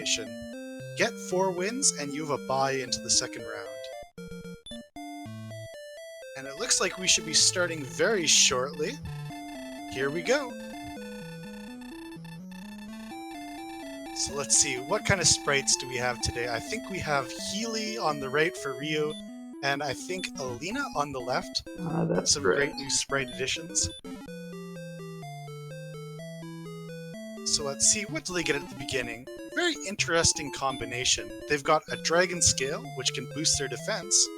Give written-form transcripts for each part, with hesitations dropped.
combination. Get 4 wins and you have a bye into the second round. And it looks like we should be starting very shortly. Here we go. So let's see, what kind of sprites do we have today? I think we have Healy on the right for Ryu, and I think Alina on the left. That's some correct. Great new sprite additions. So let's see, what do they get at the beginning? Very interesting combination. They've got a dragon scale, which can boost their defense,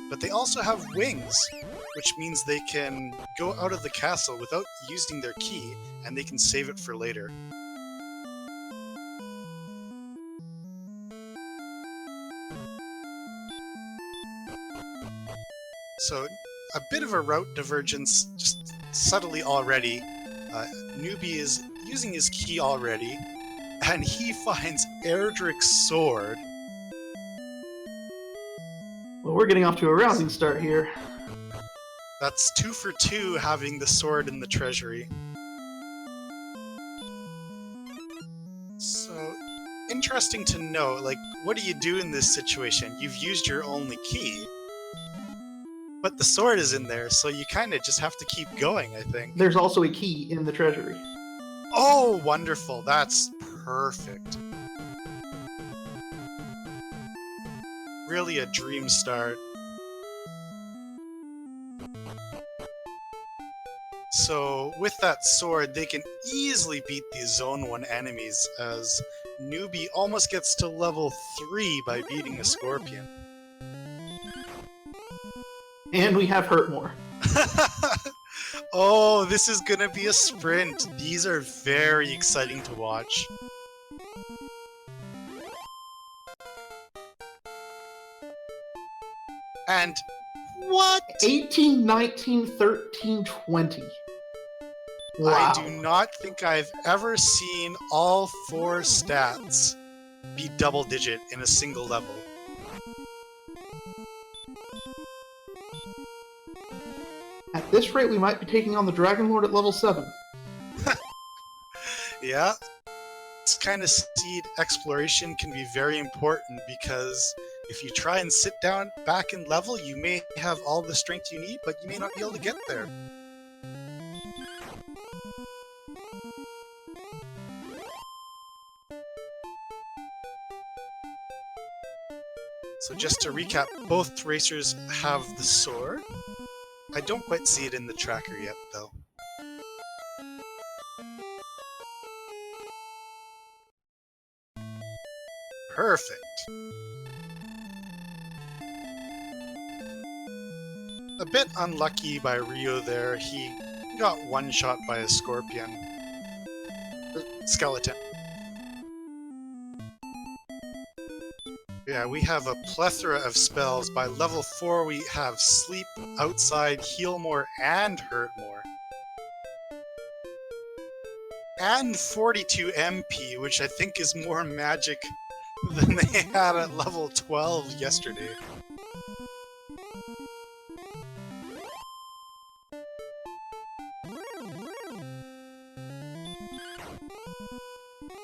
but they also have wings, which means they can go out of the castle without using their key, and they can save it for later. So, a bit of a route divergence, just subtly already. Newbie is using his key already, and he finds Erdrick's sword. Well, we're getting off to a rousing start here. That's 2 for 2 having the sword in the treasury. So, interesting to know, like, what do you do in this situation? You've used your only key, but the sword is in there, so you kind of just have to keep going, I think. There's also a key in the treasury. Oh, wonderful. That's perfect. Really a dream start. So, with that sword, they can easily beat these Zone 1 enemies, as Newbie almost gets to level 3 by beating a Scorpion. And we have Hurtmore. Oh, this is gonna be a sprint. These are very exciting to watch. And what? 18, 19, 13, 20. Wow. I do not think I've ever seen all 4 stats be double digit in a single level. At this rate, we might be taking on the Dragon Lord at level 7. Yeah. This kind of seed exploration can be very important, because if you try and sit down back in level, you may have all the strength you need, but you may not be able to get there. So just to recap, both racers have the sword. I don't quite see it in the tracker yet, though. Perfect. A bit unlucky by Ryu there. He got one-shot by a Scorpion. Skeleton. Yeah, we have a plethora of spells. By level 4 we have Sleep, Outside, Heal More, and Hurt More. And 42 MP, which I think is more magic than they had at level 12 yesterday.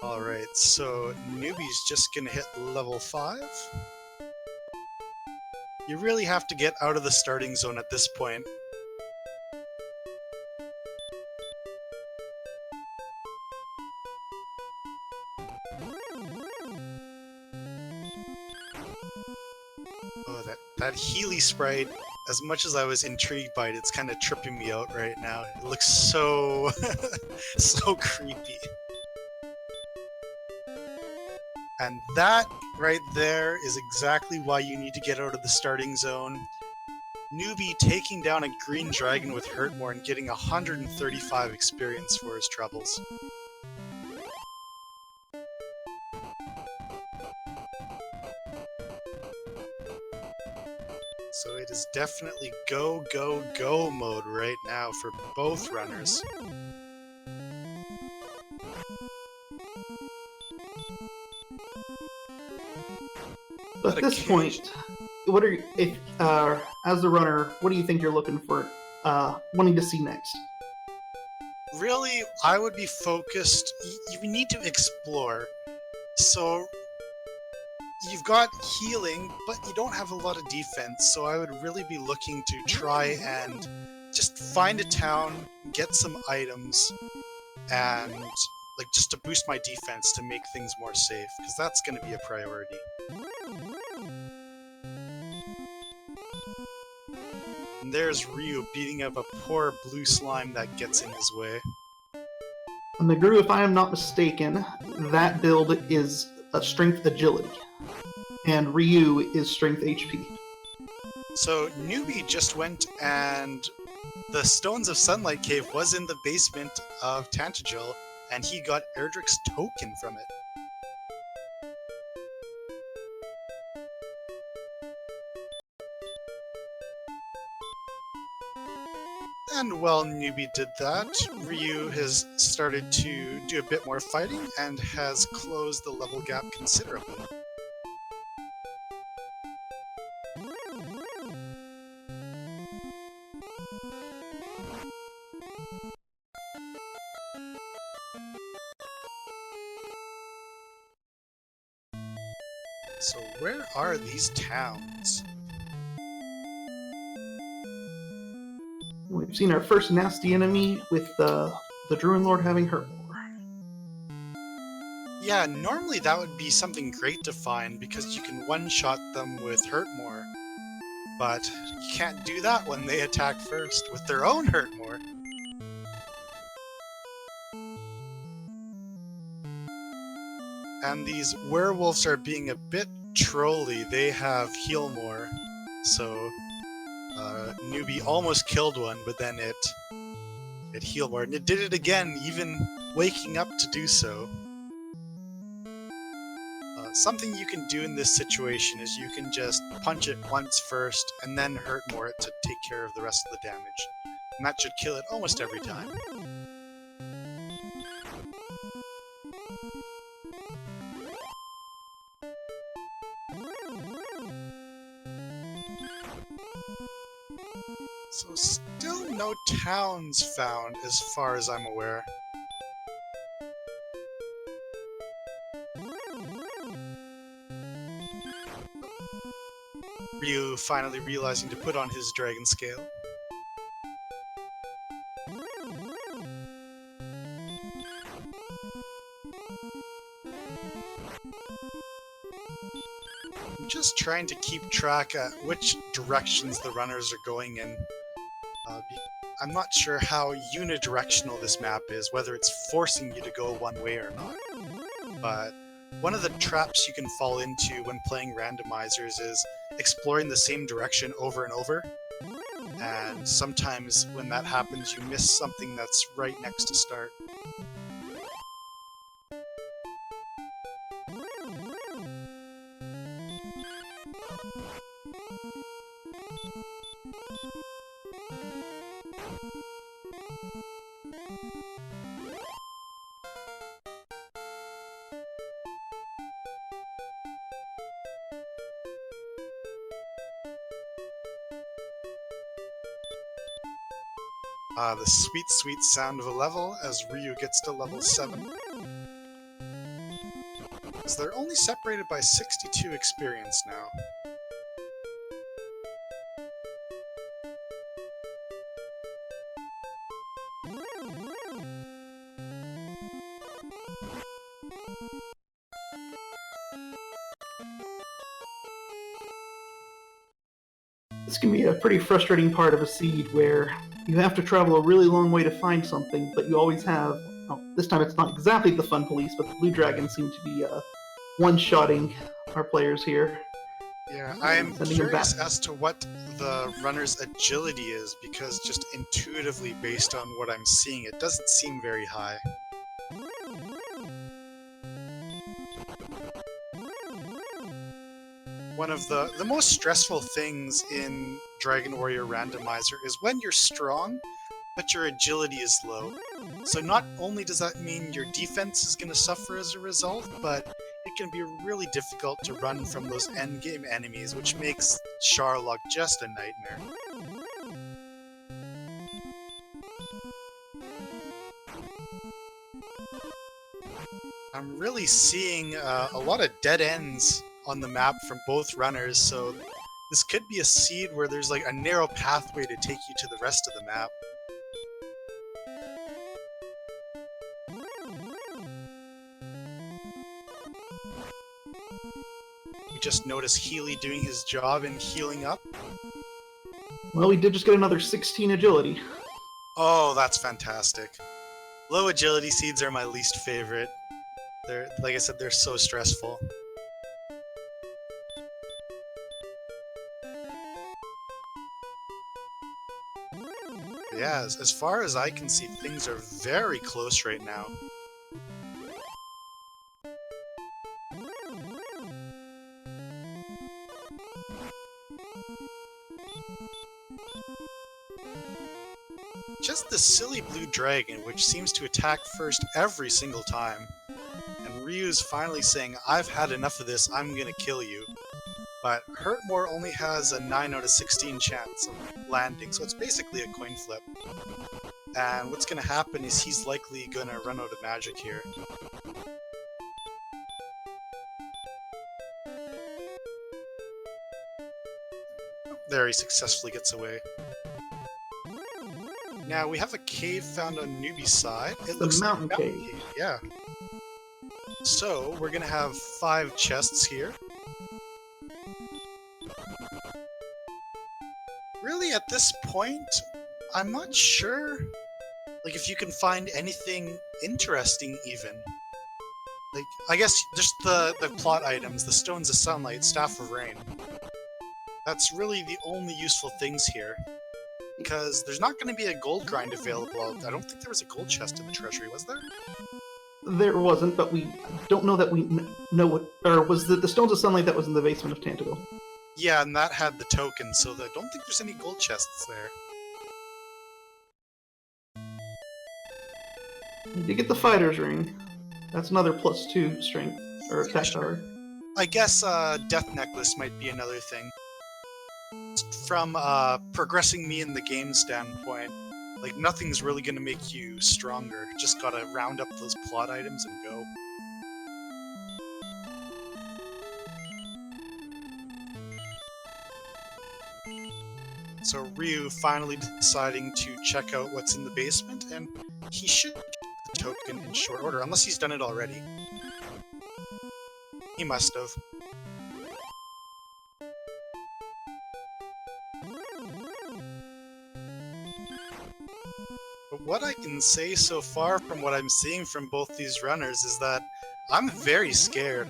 Alright, so Newbie's just gonna hit level 5. You really have to get out of the starting zone at this point. Oh, that Healy sprite, as much as I was intrigued by it, it's kind of tripping me out right now. It looks so... so creepy. And that right there is exactly why you need to get out of the starting zone. Newbie taking down a green dragon with Hurtmore and getting 135 experience for his troubles. So it is definitely go, go, go mode right now for both runners. At this point, what are you, if as the runner, what do you think you're looking for, wanting to see next? Really, I would be focused. You need to explore. So you've got healing, but you don't have a lot of defense, so I would really be looking to try and just find a town, get some items, and like just to boost my defense to make things more safe, because that's going to be a priority. And there's Ryu beating up a poor blue slime that gets in his way. Naguru, if I am not mistaken, that build is a strength agility, and Ryu is strength HP. So Newbie just went and the Stones of Sunlight Cave was in the basement of Tantagel, and he got Erdrick's token from it. And while Newbie did that, Ryu has started to do a bit more fighting and has closed the level gap considerably. So where are these towns? We've seen our first nasty enemy with the Druid Lord having hurt more. Yeah, normally that would be something great to find because you can one-shot them with Hurtmore. But you can't do that when they attack first with their own Hurtmore. And these werewolves are being a bit trolly. They have heal more, so Newbie almost killed one, but then it healed more, and it did it again, even waking up to do so. Something you can do in this situation is you can just punch it once first, and then hurt more to take care of the rest of the damage. And that should kill it almost every time. So still no towns found as far as I'm aware. Ryu finally realizing to put on his dragon scale. I'm just trying to keep track at which directions the runners are going in. I'm not sure how unidirectional this map is, whether it's forcing you to go one way or not. But one of the traps you can fall into when playing randomizers is exploring the same direction over and over. And sometimes when that happens, you miss something that's right next to start. The sweet, sweet sound of a level as Ryu gets to level 7. So they're only separated by 62 experience now. This can be a pretty frustrating part of a seed where you have to travel a really long way to find something, but you always have... Oh, this time it's not exactly the Fun Police, but the Blue Dragons seem to be one-shotting our players here. Yeah, I am curious as to what the runner's agility is, because just intuitively, based on what I'm seeing, it doesn't seem very high. One of the most stressful things in Dragon Warrior Randomizer is when you're strong, but your agility is low. So not only does that mean your defense is going to suffer as a result, but it can be really difficult to run from those endgame enemies, which makes Charlock just a nightmare. I'm really seeing a lot of dead ends on the map from both runners, so this could be a seed where there's like a narrow pathway to take you to the rest of the map. We just noticed Healy doing his job and healing up. Well, we did just get another 16 agility. Oh, that's fantastic. Low agility seeds are my least favorite. They're, like I said, they're so stressful. Yeah, as far as I can see, things are very close right now. Just the silly blue dragon, which seems to attack first every single time. And Ryu's finally saying, I've had enough of this, I'm gonna kill you. But Hurtmore only has a 9 out of 16 chance of landing, so it's basically a coin flip. And what's gonna happen is he's likely gonna run out of magic here. There, he successfully gets away. Now, we have a cave found on Newbie's side. It looks like a mountain cave. Yeah. So, we're gonna have 5 chests here. Really, at this point, I'm not sure, like, if you can find anything interesting, even. Like, I guess just the plot items, the Stones of Sunlight, Staff of Rain. That's really the only useful things here. Because there's not going to be a gold grind available. I don't think there was a gold chest in the treasury, was there? There wasn't, but we don't know that we know what... Or was the Stones of Sunlight that was in the basement of Tantago? Yeah, and that had the token, so I don't think there's any gold chests there. You did get the Fighter's Ring. That's another +2 strength, or attack power. I guess Death Necklace might be another thing. From progressing me in the game standpoint, like, nothing's really gonna make you stronger. Just gotta round up those plot items and go. So Ryu finally deciding to check out what's in the basement, and he should get the token in short order, unless he's done it already. He must have. But what I can say so far from what I'm seeing from both these runners is that I'm very scared.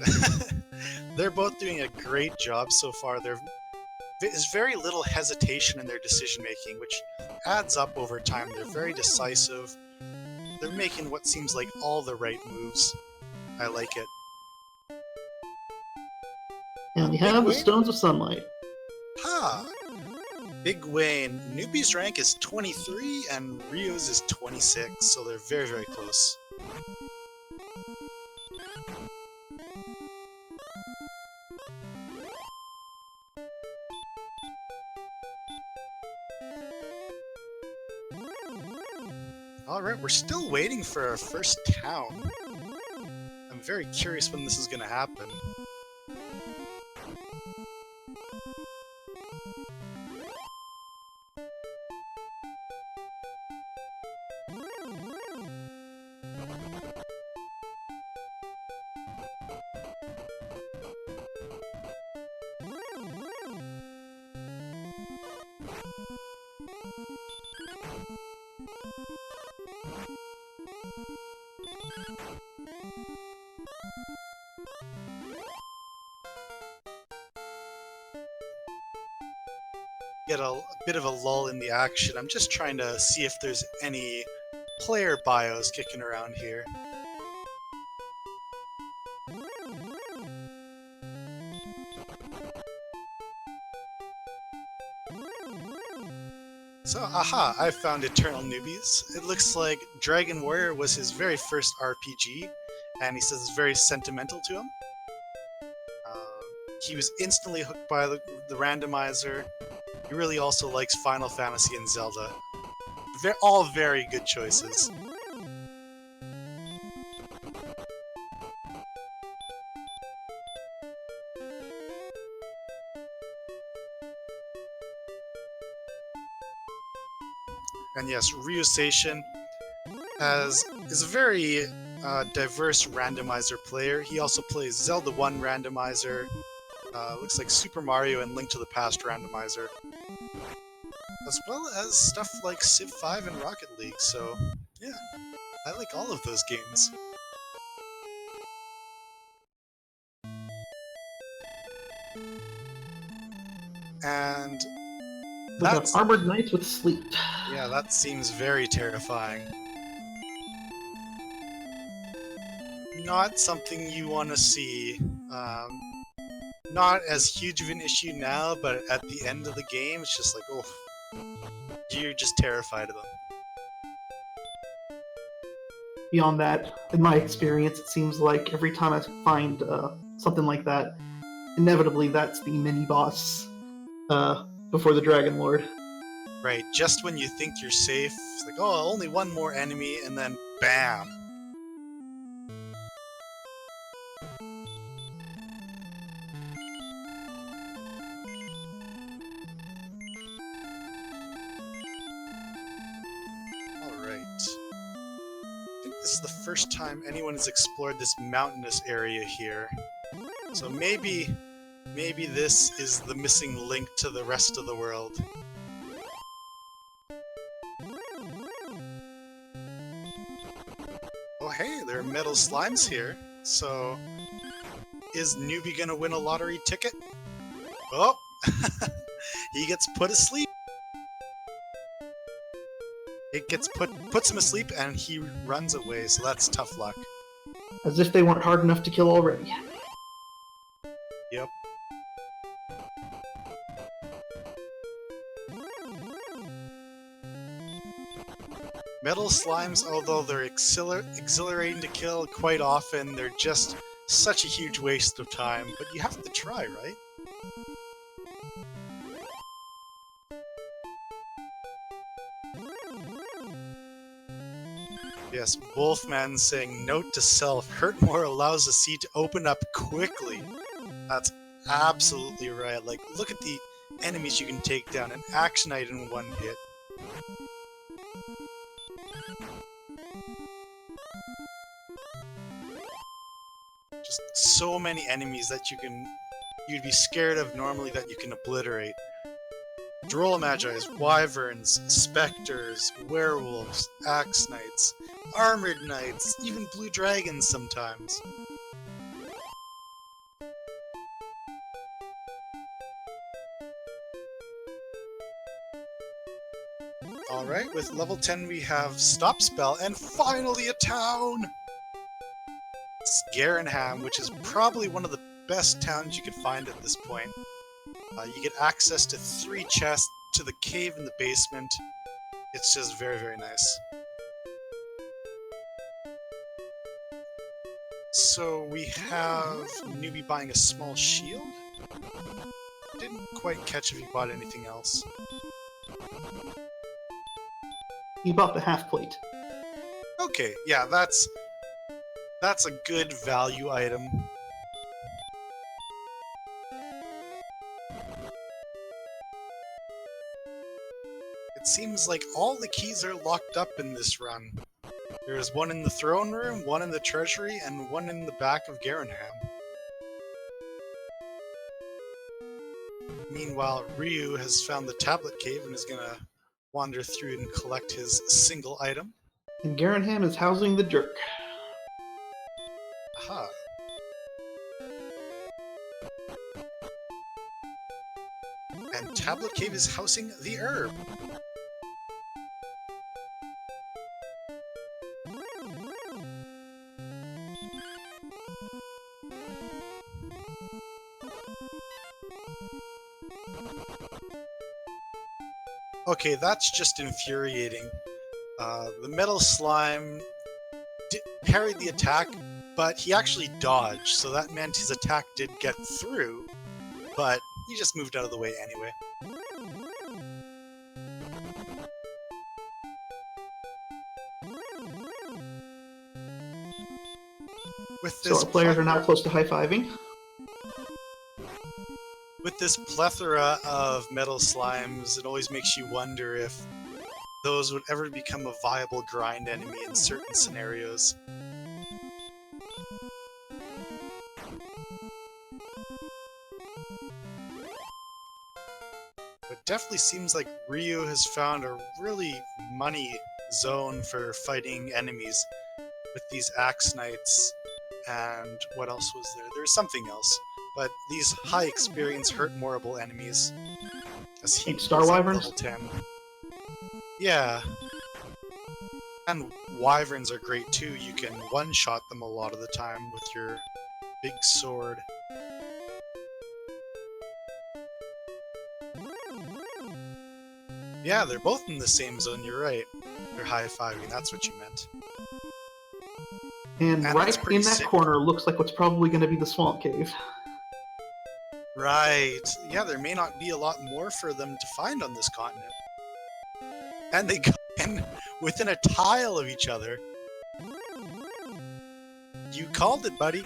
They're both doing a great job so far. There's very little hesitation in their decision-making, which adds up over time. They're very decisive. They're making what seems like all the right moves. I like it. And we have the Stones of Sunlight. Ha! Big Wayne. Newbie's rank is 23, and Ryu's is 26, so they're very, very close. Alright, we're still waiting for our first town. I'm very curious when this is going to happen. Get a bit of a lull in the action. I'm just trying to see if there's any player bios kicking around here. So, aha, I found Eternal Newbies. It looks like Dragon Warrior was his very first RPG, and he says it's very sentimental to him. He was instantly hooked by the randomizer. He really also likes Final Fantasy and Zelda. All very good choices. And yes, RyuSeishin is a very diverse randomizer player. He also plays Zelda 1 randomizer, looks like Super Mario and Link to the Past randomizer, as well as stuff like Civ 5 and Rocket League, so yeah, I like all of those games. And We have that's, armored knights with sleep. yeah, that seems very terrifying. Not something you want to see. Not as huge of an issue now, but at the end of the game, it's just like, oh, you're just terrified of them. Beyond that, in my experience, it seems like every time I find something like that, inevitably that's the mini-boss before the Dragon Lord. Right, just when you think you're safe, it's like, oh, only one more enemy, and then BAM! This is the first time anyone has explored this mountainous area here. So maybe this is the missing link to the rest of the world. Oh hey, there are metal slimes here. So is Newbie gonna win a lottery ticket? Oh! He gets put asleep. It gets puts him asleep and he runs away, so that's tough luck. As if they weren't hard enough to kill already. Yep. Metal slimes, although they're exhilarating to kill, quite often they're just such a huge waste of time, but you have to try, right? Yes, Wolfman saying, note to self, hurt more allows the seed to open up quickly. That's absolutely right. Like, look at the enemies you can take down. An action knight in one hit. Just so many enemies that you'd be scared of normally that you can obliterate. Droll Magi's, Wyverns, Spectres, Werewolves, Axe Knights, Armored Knights, even Blue Dragons sometimes. Alright, with level 10 we have Stop Spell, and finally a town! It's Garenham, which is probably one of the best towns you could find at this point. You get access to 3 chests, to the cave in the basement. It's just very, very nice. So we have Newbie buying a small shield. Didn't quite catch if he bought anything else. He bought the half plate. Okay, yeah, that's a good value item. It seems like all the keys are locked up in this run. There's one in the throne room, one in the treasury, and one in the back of Garenham. Meanwhile, Ryu has found the tablet cave and is gonna wander through and collect his single item. And Garenham is housing the jerk. Aha. And Tablet Cave is housing the herb. Okay, that's just infuriating. The metal slime parried the attack, but he actually dodged, so that meant his attack did get through, but he just moved out of the way anyway. With this So our players are now close to high-fiving. With this plethora of metal slimes, it always makes you wonder if those would ever become a viable grind enemy in certain scenarios. It definitely seems like Ryu has found a really money zone for fighting enemies with these Axe Knights, and what else was there? There's something else, but these high experience hurt morable enemies. As he Star pulls up Wyverns? level 10. Yeah. And Wyverns are great too, you can one-shot them a lot of the time with your big sword. Yeah, they're both in the same zone, you're right. They're high-fiving, that's what you meant. And that's right pretty in that sick. corner looks like what's probably going to be the swamp cave. Right. Yeah, there may not be a lot more for them to find on this continent. And they go in within a tile of each other. You called it, buddy.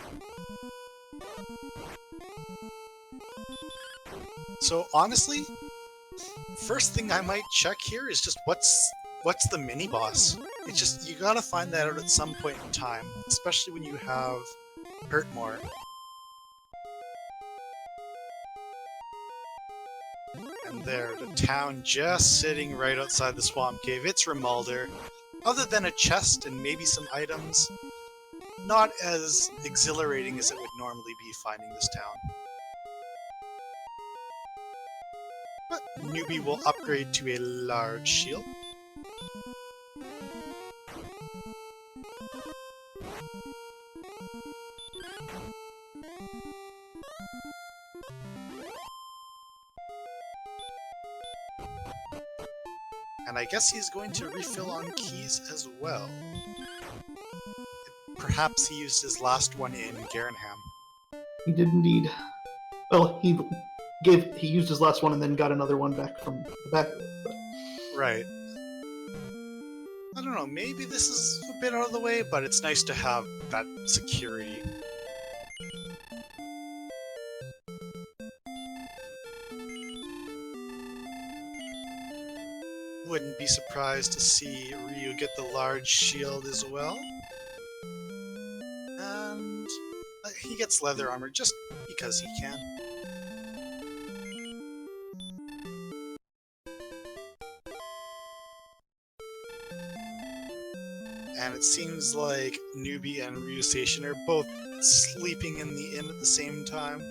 So honestly, first thing I might check here is just what's the mini boss. It's just, you gotta find that out at some point in time, especially when you have hurt more. And there, the town just sitting right outside the swamp cave. It's Rimalder. Other than a chest and maybe some items, not as exhilarating as it would normally be finding this town. But newbie will upgrade to a large shield. And I guess he's going to refill on keys as well. Perhaps he used his last one in Garenham. He did indeed. Well, he used his last one and then got another one back from the back of it. But... Right. I don't know, maybe this is a bit out of the way, but it's nice to have that security. Wouldn't be surprised to see Ryu get the large shield as well. And he gets leather armor just because he can. And it seems like Newbie and RyuSeishin are both sleeping in the inn at the same time.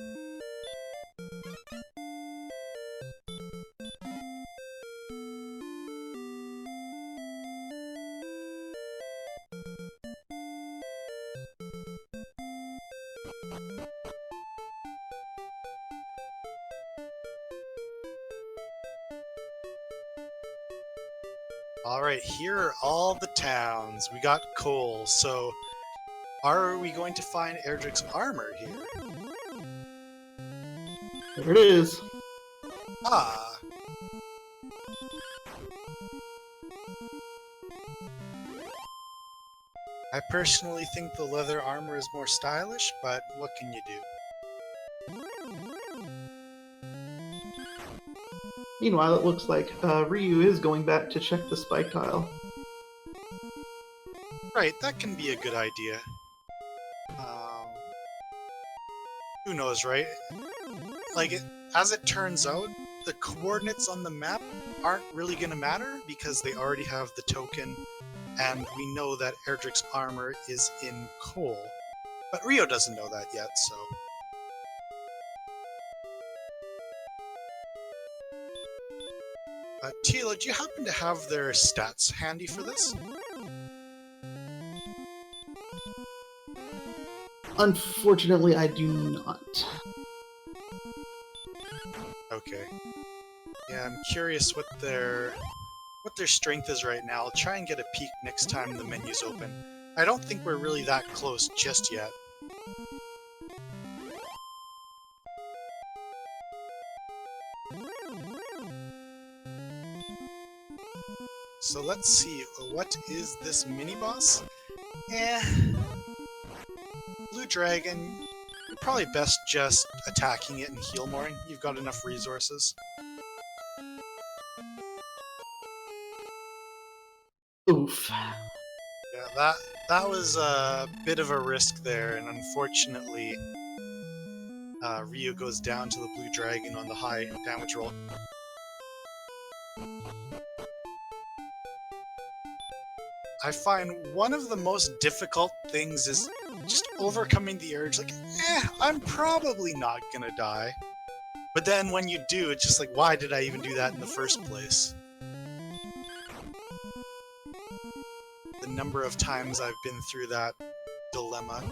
Alright, here are all the towns. We got coal, so are we going to find Erdrick's armor here? There it is. Ah. I personally think the leather armor is more stylish, but what can you do? Meanwhile, it looks like Ryu is going back to check the spike tile. Right, that can be a good idea. Who knows, right? Like, as it turns out, the coordinates on the map aren't really going to matter because they already have the token, and we know that Erdrick's armor is in coal. But Ryo doesn't know that yet, so... Tila, do you happen to have their stats handy for this? Unfortunately, I do not. Okay. Yeah, I'm curious what their strength is right now. I'll try and get a peek next time the menu's open. I don't think we're really that close just yet. So let's see, what is this mini-boss? Blue Dragon, you're probably best just attacking it and heal more. You've got enough resources. Oof. Yeah, that was a bit of a risk there, and unfortunately, Ryu goes down to the blue dragon on the high damage roll. I find one of the most difficult things is just overcoming the urge, like, I'm probably not gonna die. But then when you do, it's just like, why did I even do that in the first place? The number of times I've been through that dilemma.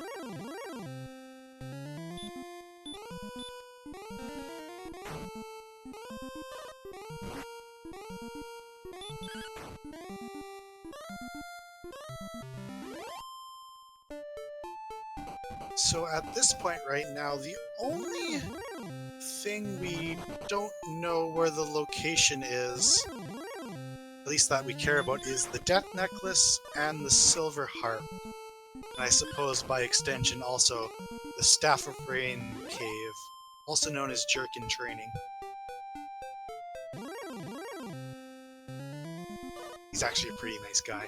So at this point right now, the only thing we don't know where the location is, at least that we care about, is the Death Necklace and the Silver Harp. And I suppose by extension also the Staff of Rain Cave, also known as Jerk in Training. He's actually a pretty nice guy.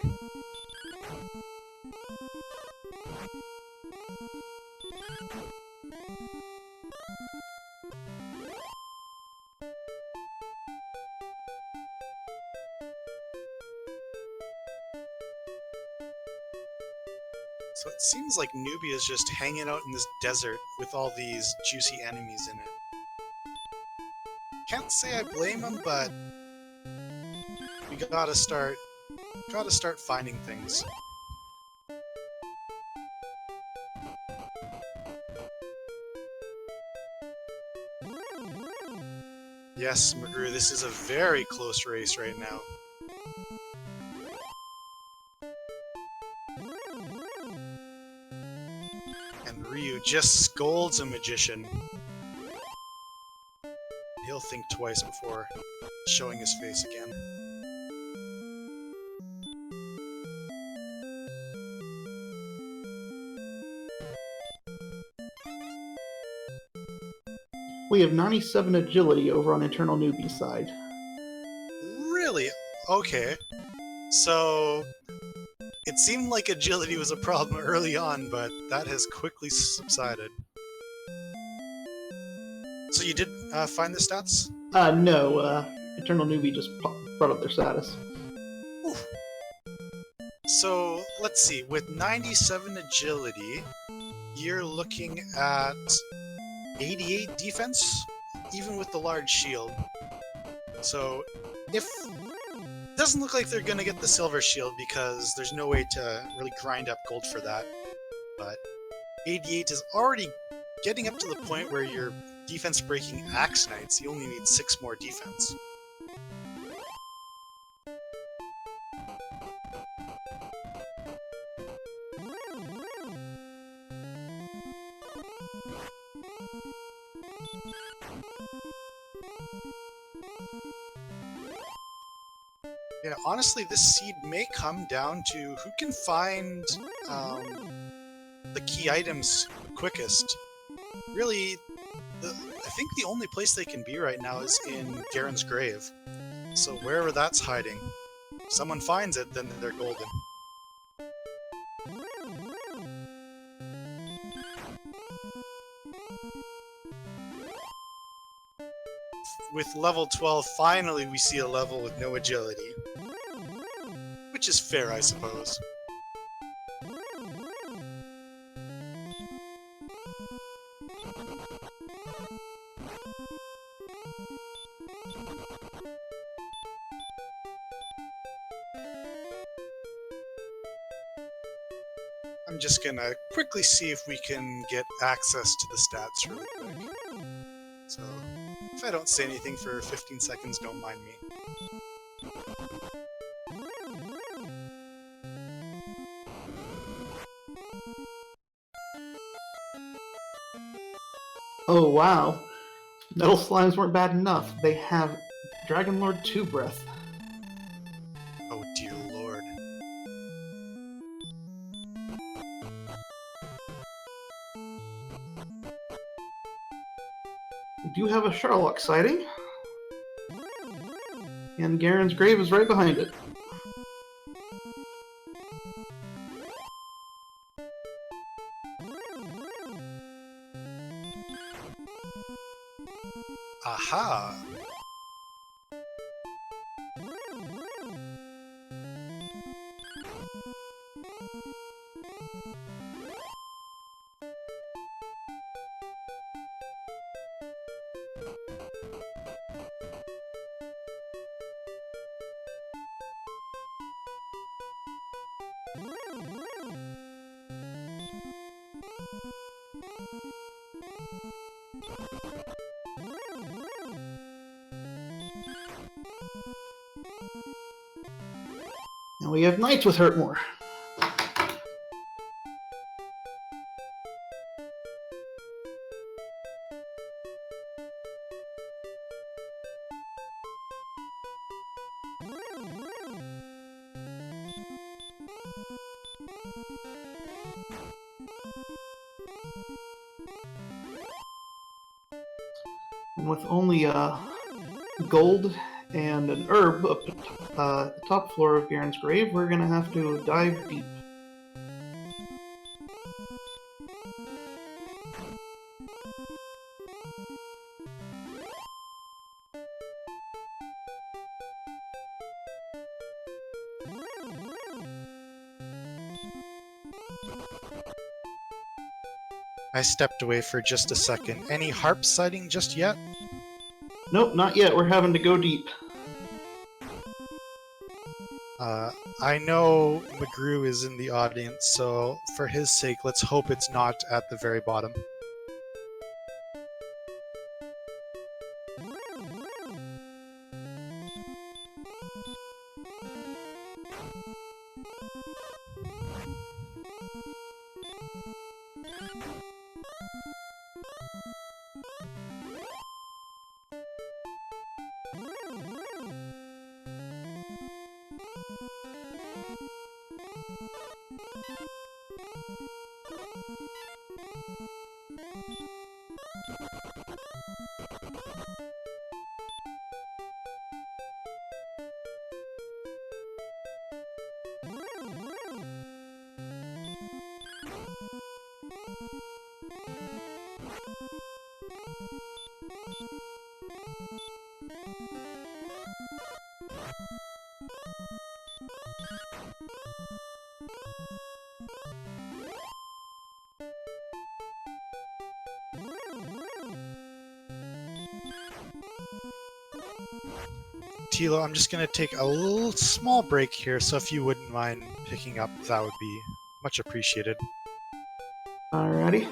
So it seems like Nubia is just hanging out in this desert with all these juicy enemies in it. Can't say I blame him, but we gotta start finding things. Yes, Magru, this is a very close race right now. And Ryu just scolds a magician. He'll think twice before showing his face again. We have 97 agility over on Eternal Newbie's side. Really? Okay. So it seemed like agility was a problem early on, but that has quickly subsided. So you did find the stats? No, Eternal Newbie just brought up their status. Ooh. So let's see, with 97 agility, you're looking at 88 defense, even with the large shield. So if doesn't look like they're gonna get the silver shield because there's no way to really grind up gold for that. But 88 is already getting up to the point where you're defense breaking Axe Knights. You only need 6 more defense. Yeah, honestly, this seed may come down to who can find the key items quickest. Really, I think the only place they can be right now is in Garen's grave. So wherever that's hiding, if someone finds it, then they're golden. With level 12, finally we see a level with no agility. Which is fair, I suppose. I'm just gonna quickly see if we can get access to the stats really quick. So, if I don't say anything for 15 seconds, don't mind me. Oh wow. Metal Slimes weren't bad enough. They have Dragon Lord 2 Breath. Oh dear lord. We do have a Sharlock sighting. And Garen's grave is right behind it. Aha! And we have knights with Hurtmore. And with only gold and an herb up to the top floor of Garen's grave, we're going to have to dive deep. I stepped away for just a second. Any harp sighting just yet? Nope, not yet. We're having to go deep. I know McGrew is in the audience, so for his sake, let's hope it's not at the very bottom. Tilo, I'm just going to take a little small break here, so if you wouldn't mind picking up, that would be much appreciated. Alrighty.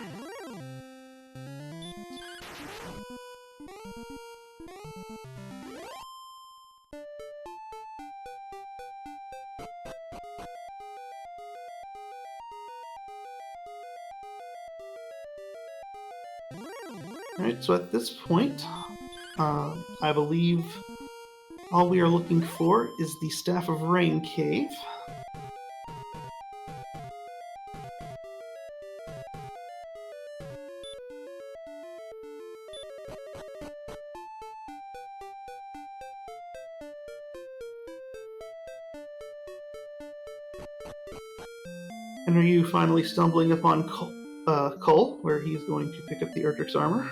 Alright, so at this point, I believe all we are looking for is the Staff of Rain cave. And are you finally stumbling upon Cole, where he's going to pick up the Erdrick's armor?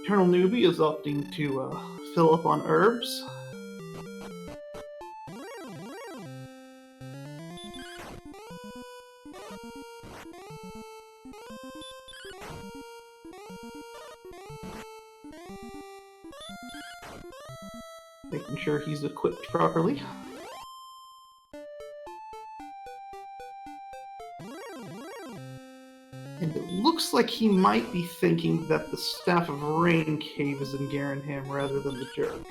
Eternal Newbie is opting to fill up on herbs. Making sure he's equipped properly. And it looks like he might be thinking that the Staff of Rain cave is in Garenham rather than the Jerk.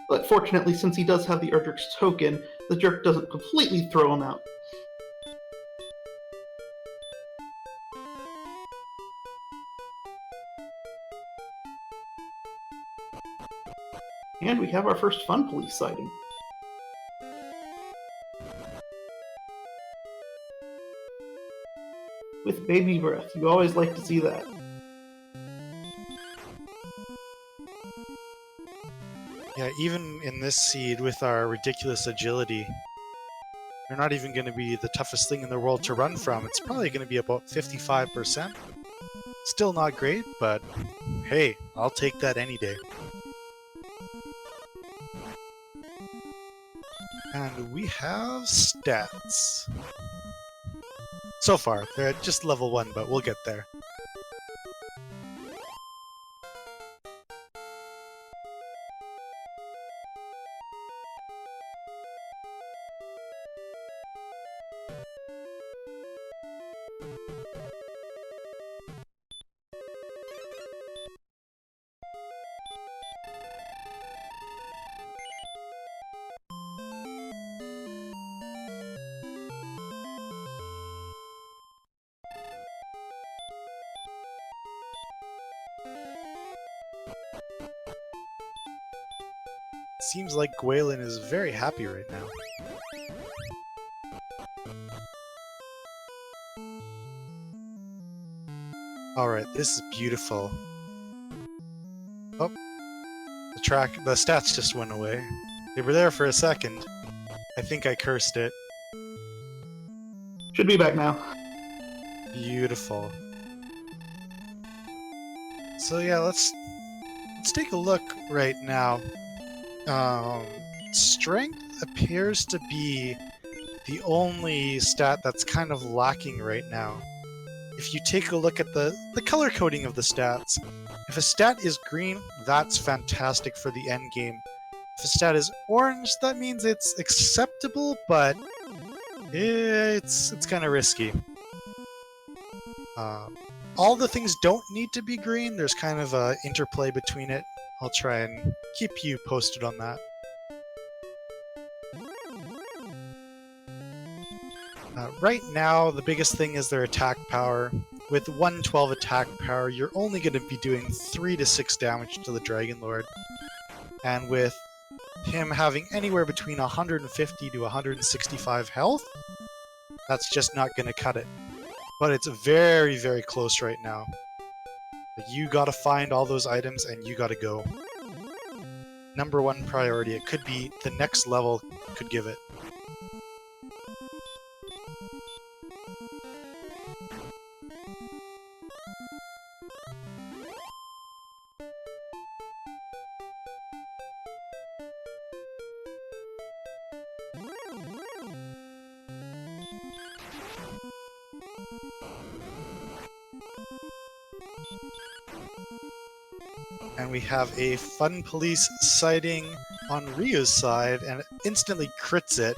But fortunately, since he does have the Erdrick's token, the Jerk doesn't completely throw him out. And we have our first Fun Police sighting. With baby breath. You always like to see that. Yeah, even in this seed with our ridiculous agility, they're not even going to be the toughest thing in the world to run from. It's probably going to be about 55%. Still not great, but hey, I'll take that any day. And we have stats. So far, they're at just level 1, but we'll get there. Seems like Gwaylin is very happy right now. Alright, this is beautiful. Oh, the stats just went away. They were there for a second. I think I cursed it. Should be back now. Beautiful. So yeah, let's take a look right now. Strength appears to be the only stat that's kind of lacking right now. If you take a look at the color coding of the stats, if a stat is green, that's fantastic for the end game. If a stat is orange, that means it's acceptable, but it's kind of risky. All the things don't need to be green. There's kind of a interplay between it. I'll try and keep you posted on that. Right now, the biggest thing is their attack power. With 112 attack power, you're only going to be doing 3 to 6 damage to the Dragon Lord. And with him having anywhere between 150 to 165 health, that's just not going to cut it. But it's very, very close right now. You gotta find all those items and you gotta go. Number 1 priority. It could be the next level could give it. And we have a Fun Police sighting on Ryu's side and instantly crits it.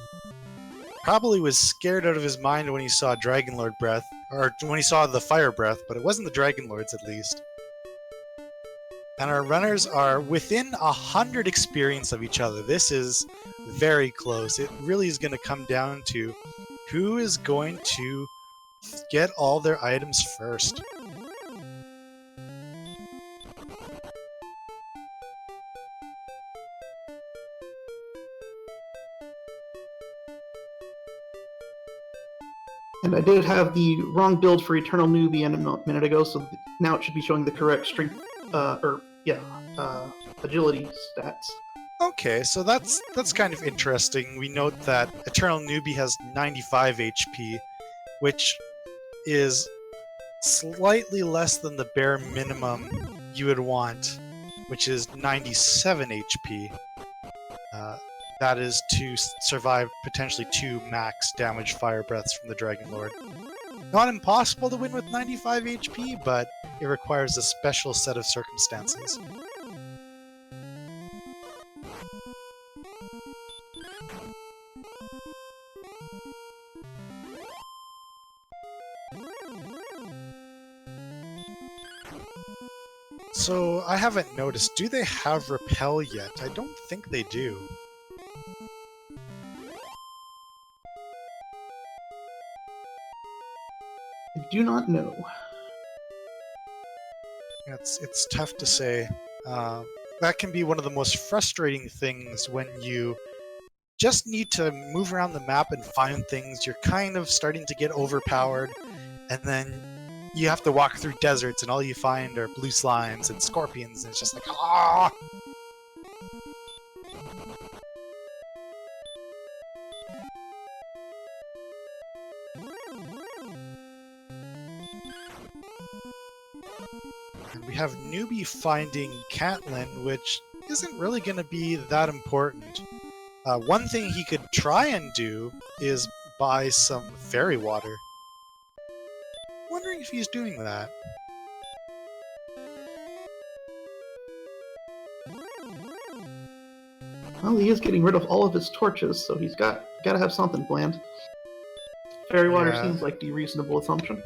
Probably was scared out of his mind when he saw Dragon Lord breath, or when he saw the fire breath, but it wasn't the Dragon Lords at least. And our runners are within 100 experience of each other. This is very close. It really is going to come down to who is going to get all their items first. And I did have the wrong build for Eternal Newbie a minute ago, so now it should be showing the correct strength, agility stats. Okay, so that's kind of interesting. We note that Eternal Newbie has 95 HP, which is slightly less than the bare minimum you would want, which is 97 HP. That is to survive potentially 2 max damage fire breaths from the Dragon Lord. Not impossible to win with 95 HP, but it requires a special set of circumstances. So, I haven't noticed, do they have Repel yet? I don't think they do. I do not know. It's tough to say. that can be one of the most frustrating things when you just need to move around the map and find things. You're kind of starting to get overpowered, and then you have to walk through deserts, and all you find are blue slimes and scorpions, and it's just like, ah! And we have Newbie finding Catelyn, which isn't really going to be that important. One thing he could try and do is buy some fairy water. Wondering if he's doing that. Well, he is getting rid of all of his torches, so he's got to have something planned. Fairy water seems like the reasonable assumption.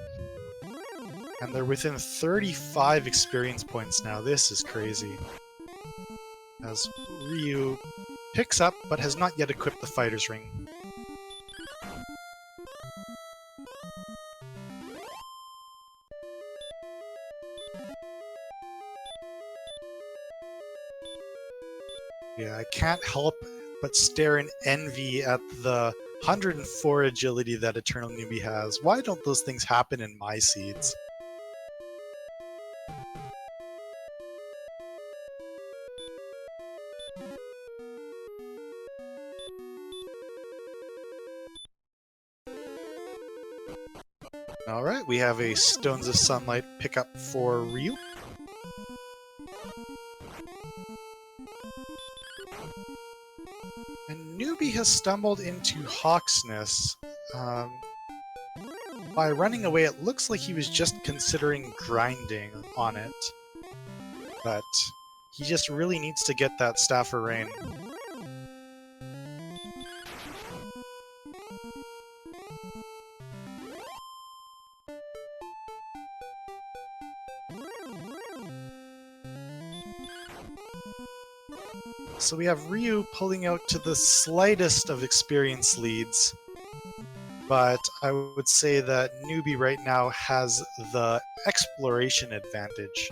And they're within 35 experience points now. This is crazy. As Ryu picks up, but has not yet equipped the fighter's ring. Yeah, I can't help but stare in envy at the 104 agility that Eternal Newbie has. Why don't those things happen in my seeds? Alright, we have a Stones of Sunlight pickup for Ryu. And Newbie has stumbled into Hawksness. By running away, it looks like he was just considering grinding on it. But he just really needs to get that Staff of Rain. So we have Ryu pulling out to the slightest of experience leads, but I would say that Newbie right now has the exploration advantage.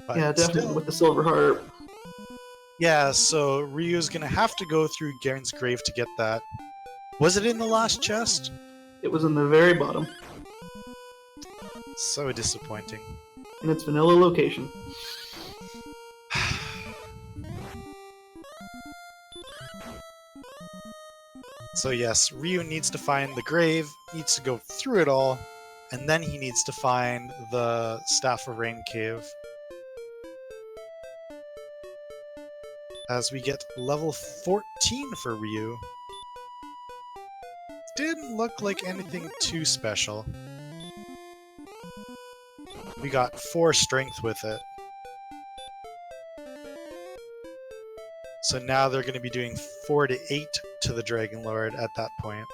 But yeah, definitely still, with the silver heart. Yeah, so Ryu's gonna have to go through Garen's grave to get that. Was it in the last chest? It was in the very bottom. So disappointing. In its vanilla location. So yes, Ryu needs to find the grave, needs to go through it all, and then he needs to find the Staff of Rain cave. As we get level 14 for Ryu. Didn't look like anything too special. We got 4 strength with it. So now they're going to be doing 4 to 8 to the Dragon Lord at that point.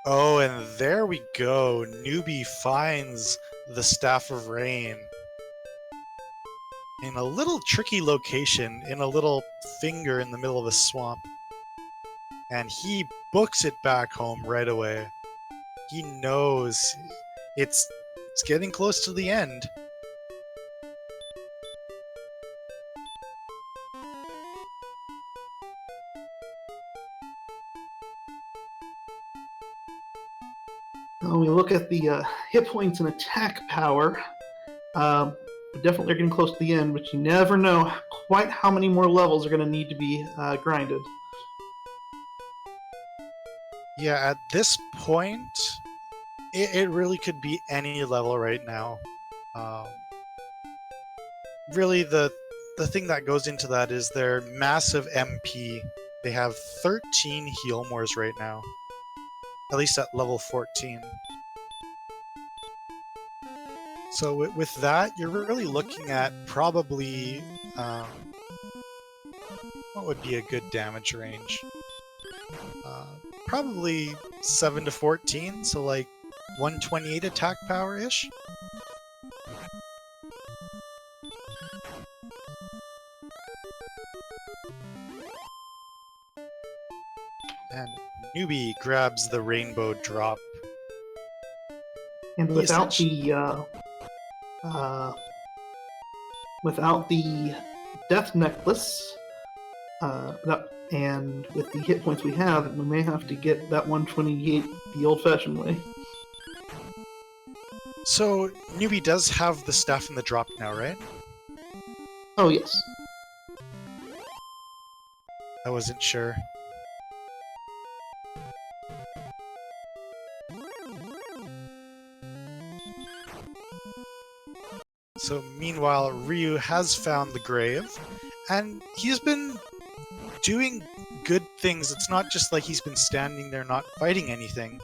Oh, and there we go. Newbie finds the Staff of Rain in a little tricky location, in a little finger in the middle of a swamp. And he books it back home right away. He knows it's getting close to the end. When we look at the hit points and attack power, we definitely are getting close to the end, but you never know quite how many more levels are going to need to be grinded. Yeah, at this point, it really could be any level right now. Really, the thing that goes into that is their massive MP. They have 13 heal mores right now, at least at level 14. So with that, you're really looking at probably what would be a good damage range? Probably 7 to 14, so like 128 attack power-ish? And Newbie grabs the rainbow drop. And He without essentially- the death necklace, and with the hit points we have, we may have to get that 128 the old-fashioned way. So, Newbie does have the staff in the drop now, right? Oh yes. I wasn't sure. So meanwhile, Ryu has found the grave, and he's been doing good things. It's not just like he's been standing there not fighting anything.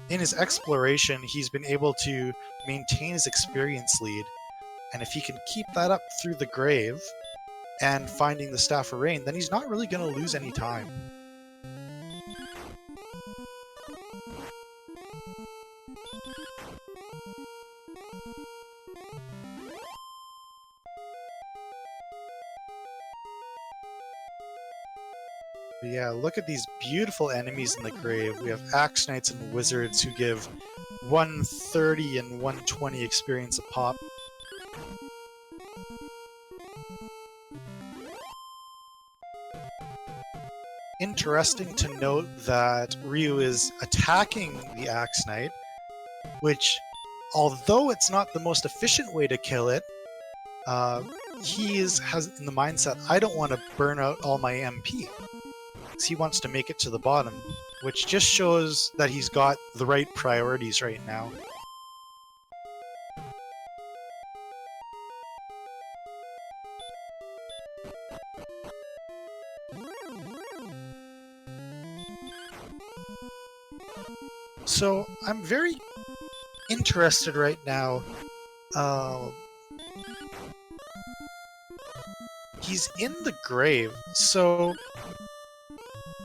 In his exploration, he's been able to maintain his experience lead, and if he can keep that up through the grave and finding the Staff of Rain, then he's not really going to lose any time. But yeah, look at these beautiful enemies in the grave. We have Axe Knights and Wizards who give 130 and 120 experience a pop. Interesting to note that Ryu is attacking the Axe Knight, which, although it's not the most efficient way to kill it, he has in the mindset, I don't want to burn out all my MP. He wants to make it to the bottom, which just shows that he's got the right priorities right now. So I'm very interested right now. He's in the grave, so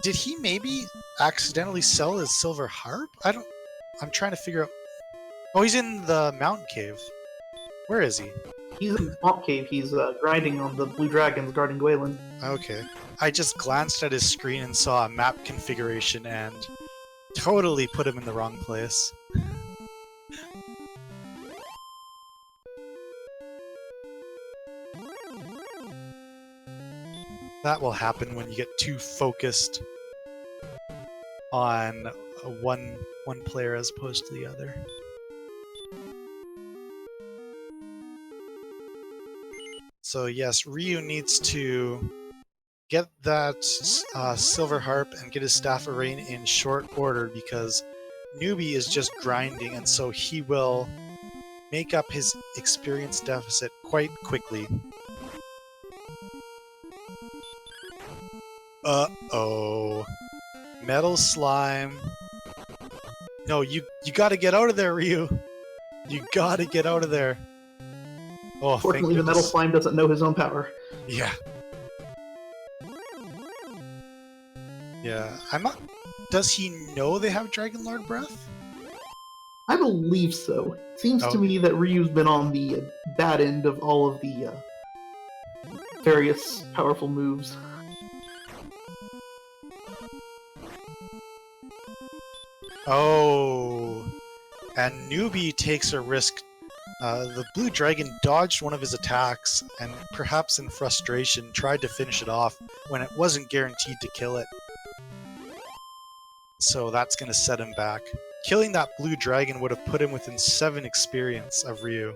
did he maybe accidentally sell his silver harp? I'm trying to figure out. Oh, he's in the mountain cave. Where is he? He's in the swamp cave. He's grinding on the blue dragons guarding Gwaelin. Okay. I just glanced at his screen and saw a map configuration and totally put him in the wrong place. That will happen when you get too focused on one player as opposed to the other. So yes, Ryu needs to get that silver harp and get his Staff of Rain in short order because Newbie is just grinding, and so he will make up his experience deficit quite quickly. Uh-oh. Metal slime. No, you gotta get out of there, Ryu. You gotta get out of there. Oh, Fortunately, the metal slime doesn't know his own power. Yeah. Yeah, I'm not... Does he know they have Dragon Lord Breath? I believe so. Seems to me that Ryu's been on the bad end of all of the various powerful moves. Oh, and Newbie takes a risk. The blue dragon dodged one of his attacks and perhaps in frustration tried to finish it off when it wasn't guaranteed to kill it. So that's going to set him back. Killing that blue dragon would have put him within 7 experience of Ryu.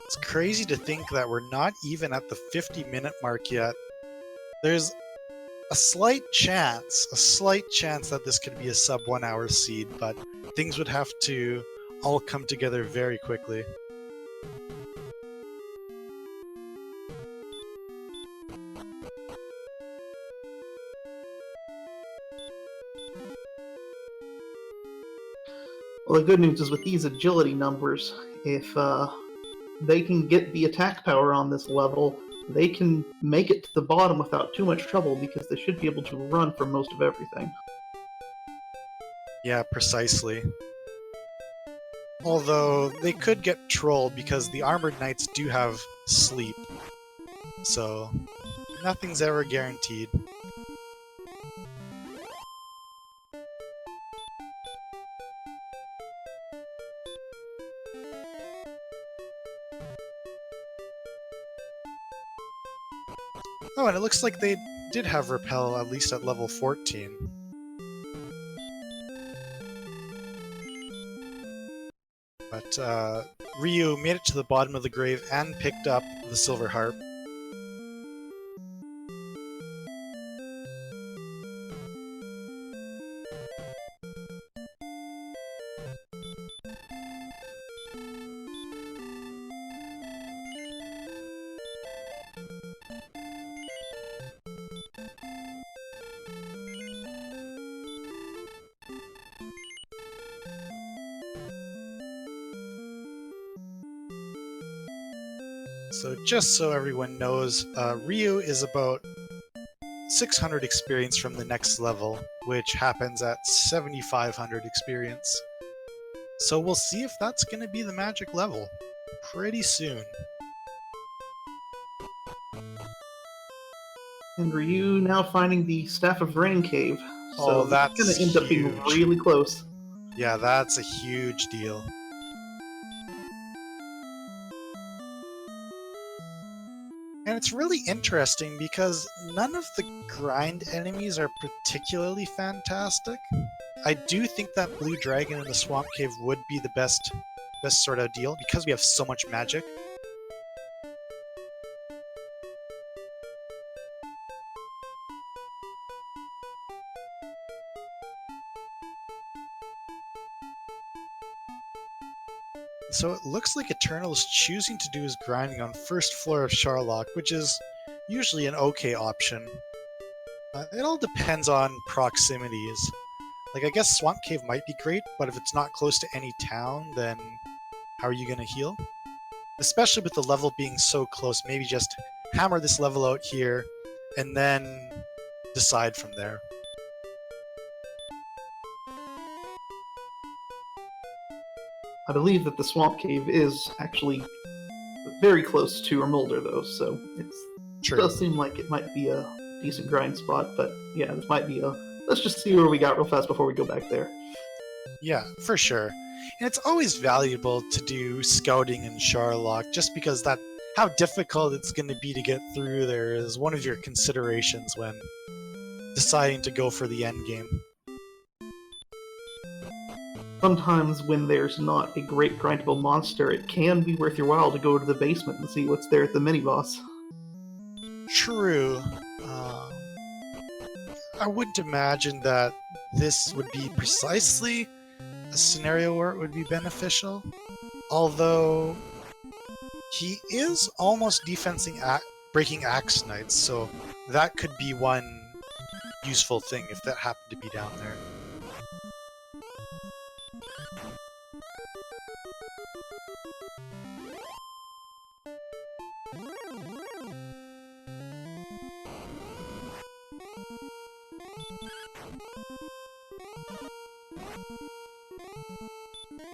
It's crazy to think that we're not even at the 50-minute mark yet. There's a slight chance that this could be a sub 1 hour seed, but things would have to all come together very quickly. Well, the good news is with these agility numbers, if they can get the attack power on this level, they can make it to the bottom without too much trouble because they should be able to run for most of everything. Yeah, precisely. Although they could get trolled because the Armored Knights do have sleep. So, nothing's ever guaranteed. Oh, and it looks like they did have Repel at least at level 14. But Ryu made it to the bottom of the grave and picked up the Silver Harp. So just so everyone knows, Ryu is about 600 experience from the next level, which happens at 7,500 experience. So we'll see if that's going to be the magic level pretty soon. And Ryu now finding the Staff of Rain Cave. So that's going to end up being huge. really close. Yeah, that's a huge deal. And it's really interesting because none of the grind enemies are particularly fantastic. I do think that Blue Dragon in the Swamp Cave would be the best sort of deal because we have so much magic. So it looks like Eternal is choosing to do his grinding on first floor of Charlock, which is usually an okay option. It all depends on proximities. Like, I guess Swamp Cave might be great, but if it's not close to any town, then how are you going to heal? Especially with the level being so close, maybe just hammer this level out here, and then decide from there. I believe that the Swamp Cave is actually very close to Ermulder, though, so it does seem like it might be a decent grind spot, but yeah, this might be a... Let's just see where we got real fast before we go back there. Yeah, for sure. And it's always valuable to do scouting in Charlock, just because that how difficult it's going to be to get through there is one of your considerations when deciding to go for the end game. Sometimes when there's not a great grindable monster, it can be worth your while to go to the basement and see what's there at the mini-boss. True. I wouldn't imagine that this would be precisely a scenario where it would be beneficial. Although, he is almost breaking Axe Knights, so that could be one useful thing if that happened to be down there.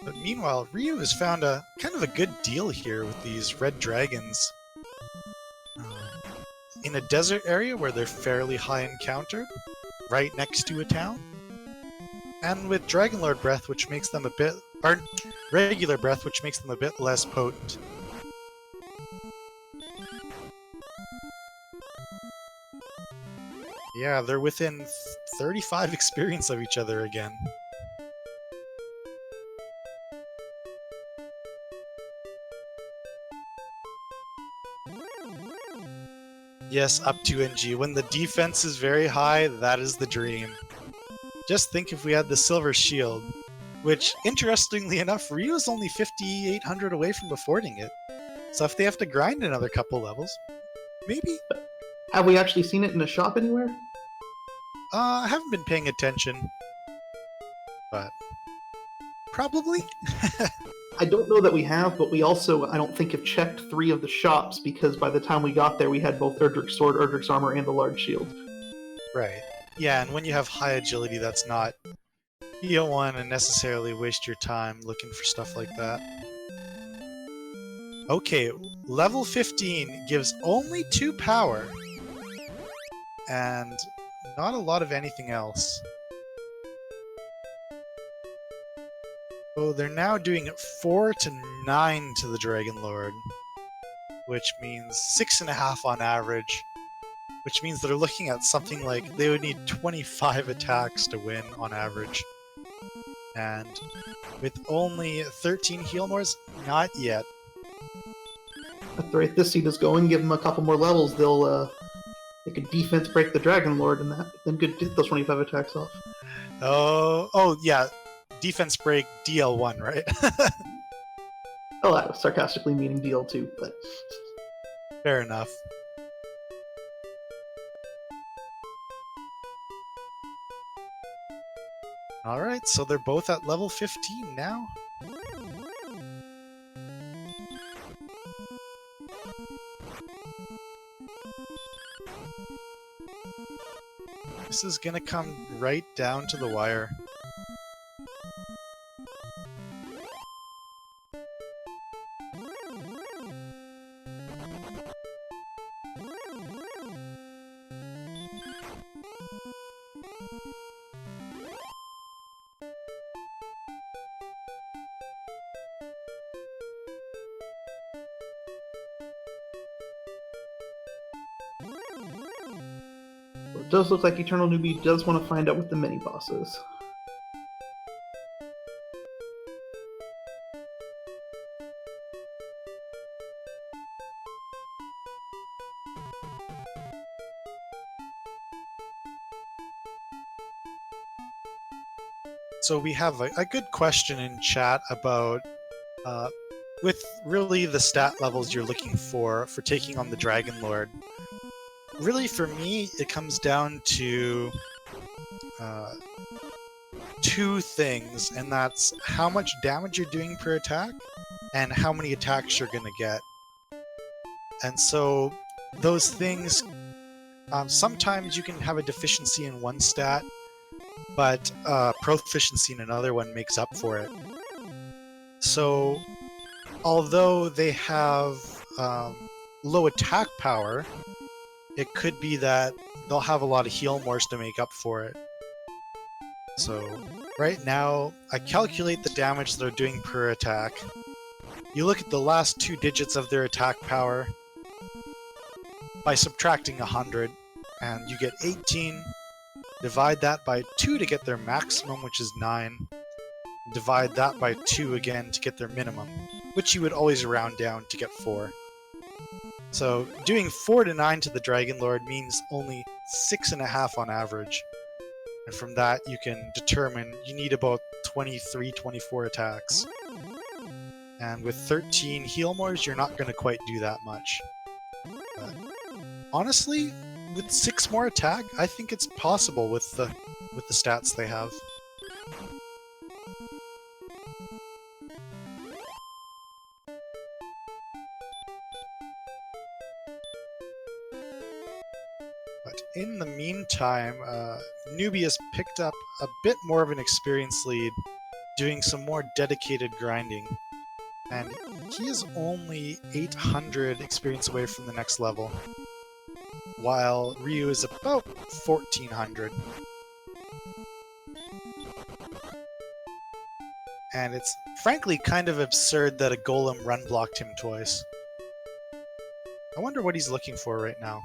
But meanwhile, Ryu has found a kind of a good deal here with these red dragons. In a desert area where they're fairly high encountered, right next to a town. And with Dragonlord Breath, which makes them a bit... or regular Breath, which makes them a bit less potent. Yeah, they're within 35 experience of each other again. Yes, up to NG. When the defense is very high, that is the dream. Just think if we had the Silver Shield, which, interestingly enough, Ryu is only 5,800 away from affording it. So if they have to grind another couple levels, maybe. Have we actually seen it in a shop anywhere? I haven't been paying attention, but probably. I don't know that we have, but we also, I don't think, have checked 3 of the shops because by the time we got there, we had both Erdrick's sword, Erdrick's armor, and the large shield. Right. Yeah, and when you have high agility, that's not... You don't want to necessarily waste your time looking for stuff like that. Okay, level 15 gives only 2 power. And not a lot of anything else. Oh, they're now doing 4 to 9 to the Dragon Lord. Which means 6.5 on average. Which means they're looking at something like they would need 25 attacks to win on average. And with only 13 Healmores, not yet. At the rate this seed is going, give them a couple more levels, they could defense break the Dragon Lord and then could get those 25 attacks off. Oh yeah, defense break DL1, right? Oh, I was sarcastically meaning DL2, but... Fair enough. Alright, so they're both at level 15 now. This is gonna come right down to the wire. It does look like Eternal Newbie does want to find out what the mini-boss is. So we have a good question in chat about with really the stat levels you're looking for taking on the Dragon Lord. Really, for me, it comes down to 2 things, and that's how much damage you're doing per attack and how many attacks you're going to get. And so those things, sometimes you can have a deficiency in one stat, but proficiency in another one makes up for it. So although they have low attack power, it could be that they'll have a lot of Healmores to make up for it. So right now, I calculate the damage they're doing per attack. You look at the last 2 digits of their attack power by subtracting 100, and you get 18. Divide that by 2 to get their maximum, which is 9. Divide that by 2 again to get their minimum, which you would always round down to get 4. So doing 4 to 9 to the Dragon Lord means only 6.5 on average. And from that you can determine you need about 23, 24 attacks. And with 13 Healmores, you're not going to quite do that much. But honestly, with 6 more attack, I think it's possible with the stats they have. But in the meantime, Newbie has picked up a bit more of an experience lead, doing some more dedicated grinding. And he is only 800 experience away from the next level, while Ryu is about 1400. And it's frankly kind of absurd that a golem run blocked him twice. I wonder what he's looking for right now.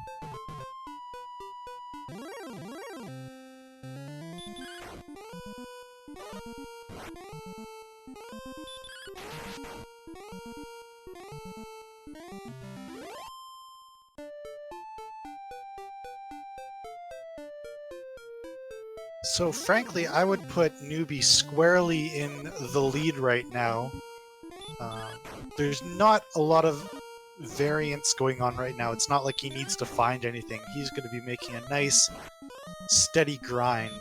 So frankly, I would put Newbie squarely in the lead right now. There's not a lot of variance going on right now. It's not like he needs to find anything. He's going to be making a nice, steady grind.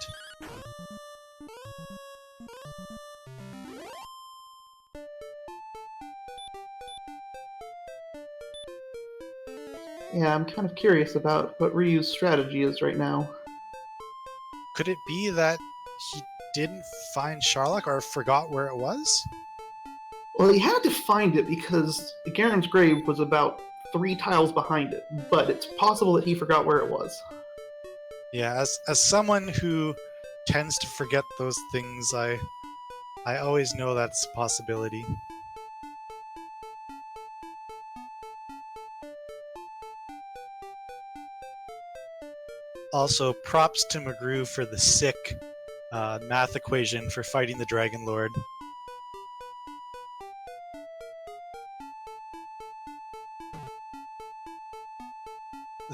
Yeah, I'm kind of curious about what Ryu's strategy is right now. Could it be that he didn't find Sharlock or forgot where it was? Well, he had to find it because Garen's grave was about 3 tiles behind it, but it's possible that he forgot where it was. Yeah, as someone who tends to forget those things, I always know that's a possibility. Also, props to McGrew for the sick math equation for fighting the Dragon Lord.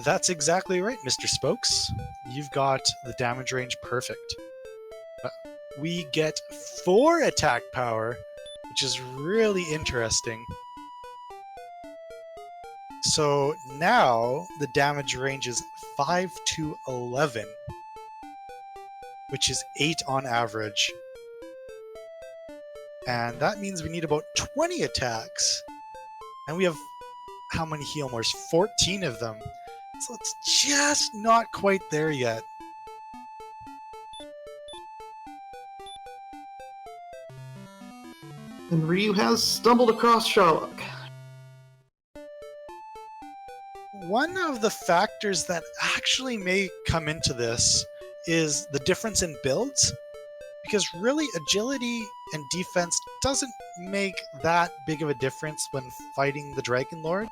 That's exactly right, Mr. Spokes. You've got the damage range perfect. We get 4 attack power, which is really interesting. So now the damage range is 5 to 11, which is 8 on average. And that means we need about 20 attacks. And we have how many heal mores? 14 of them. So it's just not quite there yet. And Ryu has stumbled across Sharlock. One of the factors that actually may come into this is the difference in builds, because really agility and defense doesn't make that big of a difference when fighting the Dragon Lord.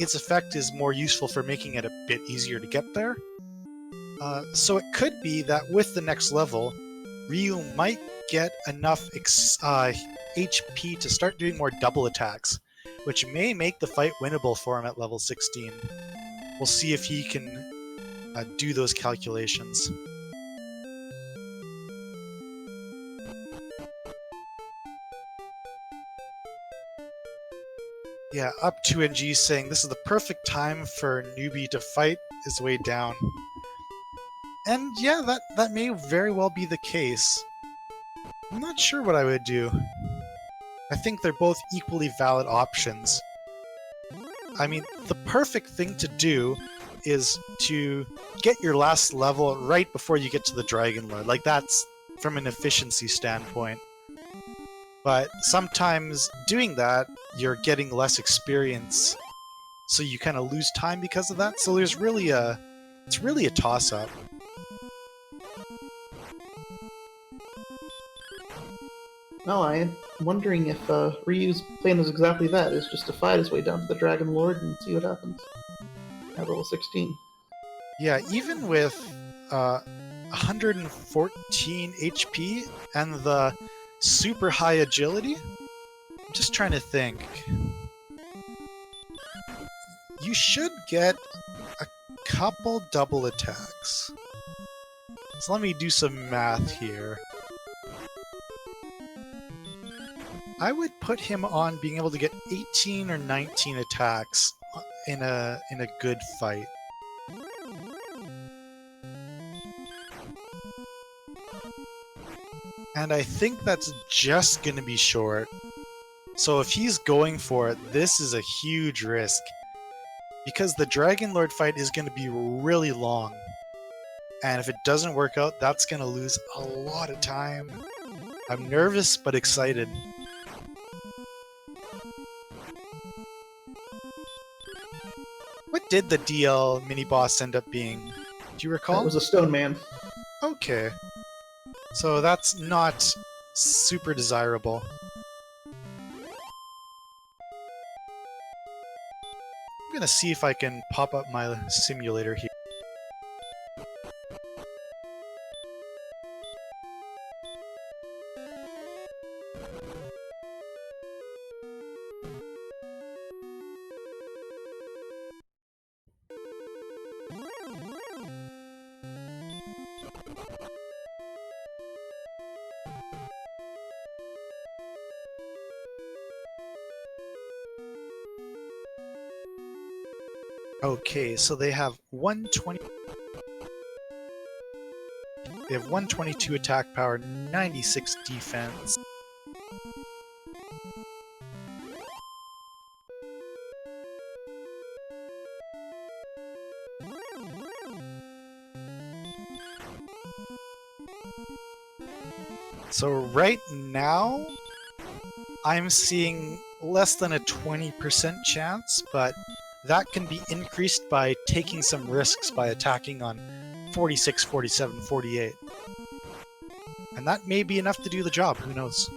Its effect is more useful for making it a bit easier to get there. So it could be that with the next level, Ryu might get enough HP to start doing more double attacks, which may make the fight winnable for him at level 16. We'll see if he can do those calculations. Yeah, up 2NG saying this is the perfect time for a newbie to fight his way down. And yeah, that may very well be the case. I'm not sure what I would do. I think they're both equally valid options. I mean, the perfect thing to do is to get your last level right before you get to the Dragon Lord. Like, that's from an efficiency standpoint. But sometimes doing that, you're getting less experience, so you kind of lose time because of that. So it's really a toss-up. No, I'm wondering if Ryu's plan is exactly that, is just to fight his way down to the Dragon Lord and see what happens at level 16. Yeah, even with 114 HP and the super high agility, I'm just trying to think. You should get a couple double attacks. So let me do some math here. I would put him on being able to get 18 or 19 attacks in a good fight. And I think that's just going to be short. So if he's going for it, this is a huge risk. Because the Dragon Lord fight is going to be really long. And if it doesn't work out, that's going to lose a lot of time. I'm nervous but excited. What did the DL mini-boss end up being? Do you recall? It was a stone man. Okay. So that's not super desirable. I'm gonna see if I can pop up my simulator here. Okay, so they have 120. They have 122 attack power, 96 defense. So right now, I'm seeing less than a 20% chance, but that can be increased by taking some risks by attacking on 46, 47, 48. And that may be enough to do the job, who knows?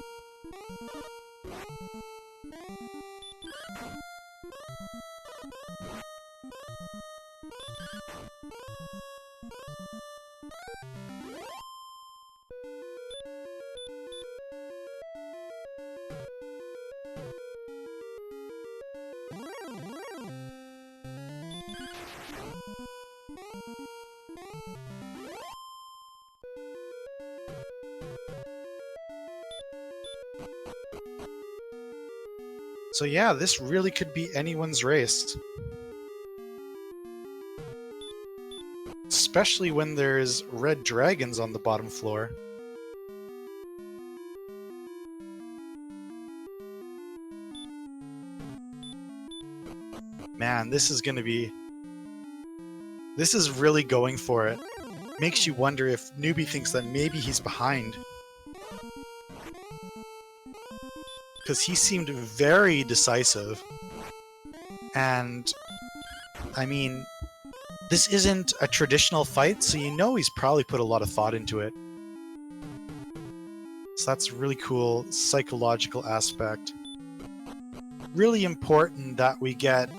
So yeah, this really could be anyone's race. Especially when there's red dragons on the bottom floor. Man, this is really going for it. Makes you wonder if Newbie thinks that maybe he's behind. Because he seemed very decisive. And, I mean, this isn't a traditional fight, so you know he's probably put a lot of thought into it. So that's a really cool psychological aspect. Really important that we get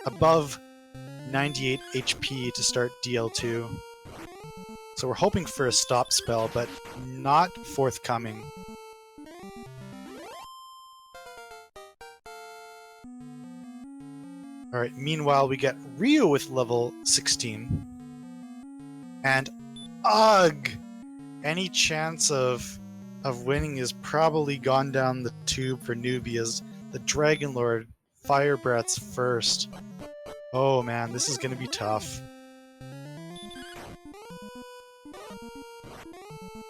above 98 HP to start DL2. So we're hoping for a stop spell, but not forthcoming. Alright, meanwhile we get Ryu with level 16. And ugh! Any chance of winning is probably gone down the tube for Newbie as the Dragon Lord fire breaths first. Oh man, this is gonna be tough.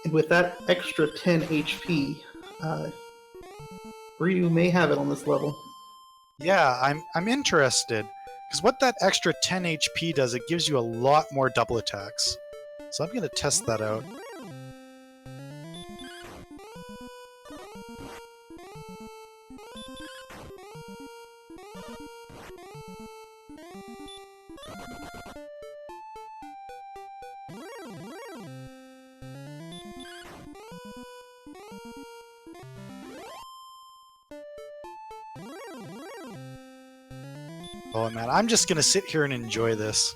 And with that extra 10 HP, Ryu may have it on this level. Yeah, I'm interested. Because what that extra 10 HP does, it gives you a lot more double attacks. So I'm gonna test that out. Oh man, I'm just gonna sit here and enjoy this.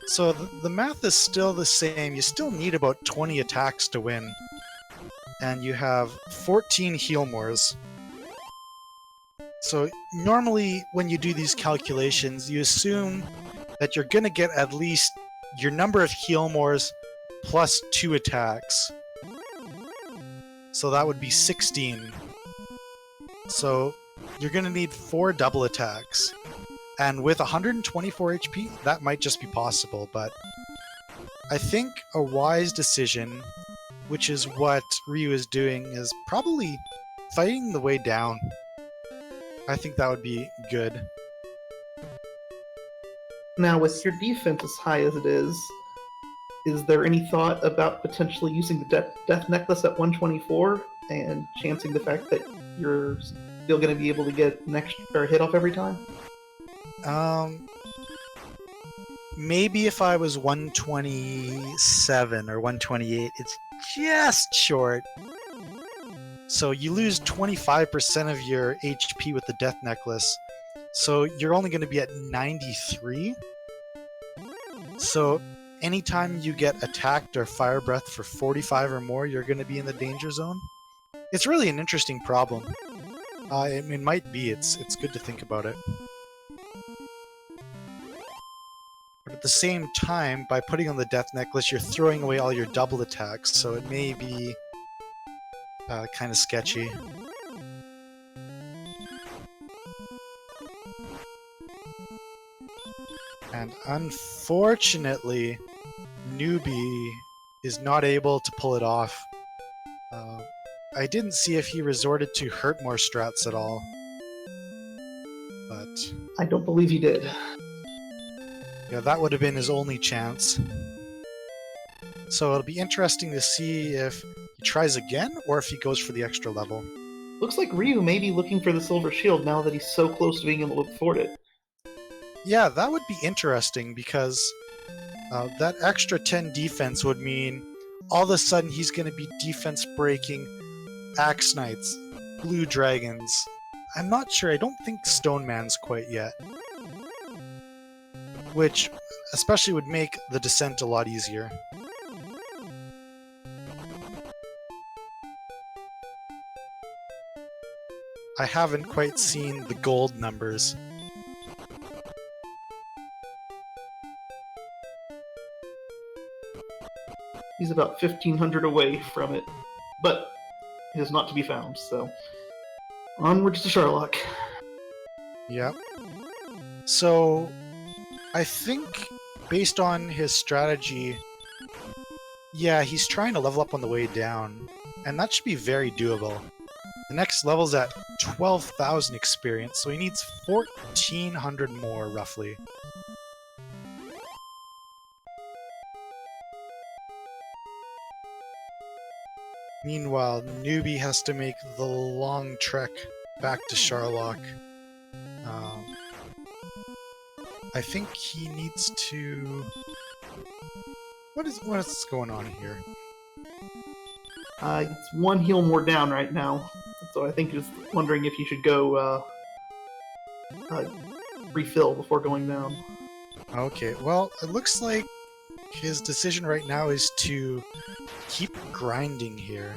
So the math is still the same. You still need about 20 attacks to win. And you have 14 heal mores. So normally when you do these calculations, you assume that you're gonna get at least your number of heal mores plus 2 attacks. So that would be 16. So you're going to need 4 double attacks. And with 124 HP, that might just be possible, but I think a wise decision, which is what Ryu is doing, is probably fighting the way down. I think that would be good. Now, with your defense as high as it is there any thought about potentially using the death necklace at 124 and chancing the fact that you're still going to be able to get an extra hit off every time? Maybe if I was 127 or 128, it's just short. So you lose 25% of your HP with the death necklace. So you're only going to be at 93. So anytime you get attacked or fire breath for 45 or more, you're going to be in the danger zone. It's really an interesting problem. It might be. It's good to think about it. But at the same time, by putting on the death necklace, you're throwing away all your double attacks, so it may be kind of sketchy. And unfortunately, Newbie is not able to pull it off. I didn't see if he resorted to hurt more strats at all. But I don't believe he did. Yeah, that would have been his only chance. So it'll be interesting to see if he tries again or if he goes for the extra level. Looks like Ryu may be looking for the silver shield now that he's so close to being able to afford it. Yeah, that would be interesting because that extra 10 defense would mean all of a sudden he's going to be defense breaking Axe Knights, Blue Dragons. I'm not sure, I don't think Stone Man's quite yet. Which especially would make the descent a lot easier. I haven't quite seen the gold numbers. He's about 1,500 away from it, but it is not to be found, so onwards to Sherlock. Yep. So, I think, based on his strategy, yeah, he's trying to level up on the way down, and that should be very doable. The next level's at 12,000 experience, so he needs 1,400 more, roughly. Meanwhile, Newbie has to make the long trek back to Sherlock. I think he needs to... What's going on here? It's one heal more down right now, so I think he's wondering if he should go refill before going down. Okay, well, it looks like his decision right now is to keep grinding here.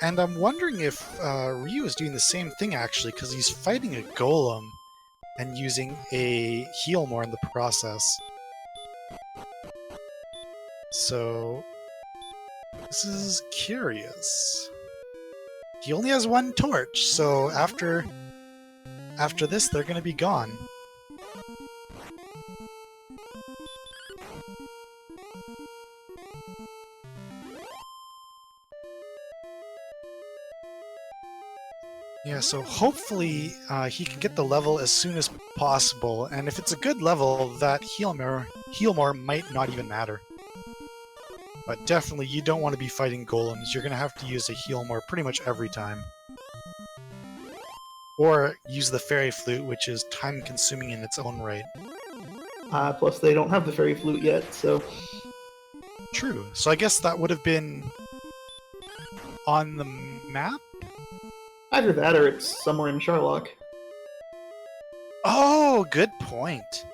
And I'm wondering if Ryu is doing the same thing, actually, because he's fighting a golem and using a heal more in the process. So, this is curious. He only has one torch, so after this, they're going to be gone. Yeah, so hopefully he can get the level as soon as possible, and if it's a good level, that heal more might not even matter. But definitely, you don't want to be fighting golems. You're going to have to use a heal more pretty much every time. Or use the fairy flute, which is time-consuming in its own right. Plus, they don't have the fairy flute yet, so... True. So I guess that would have been on the map? Either that or it's somewhere in Sherlock. Oh, good point.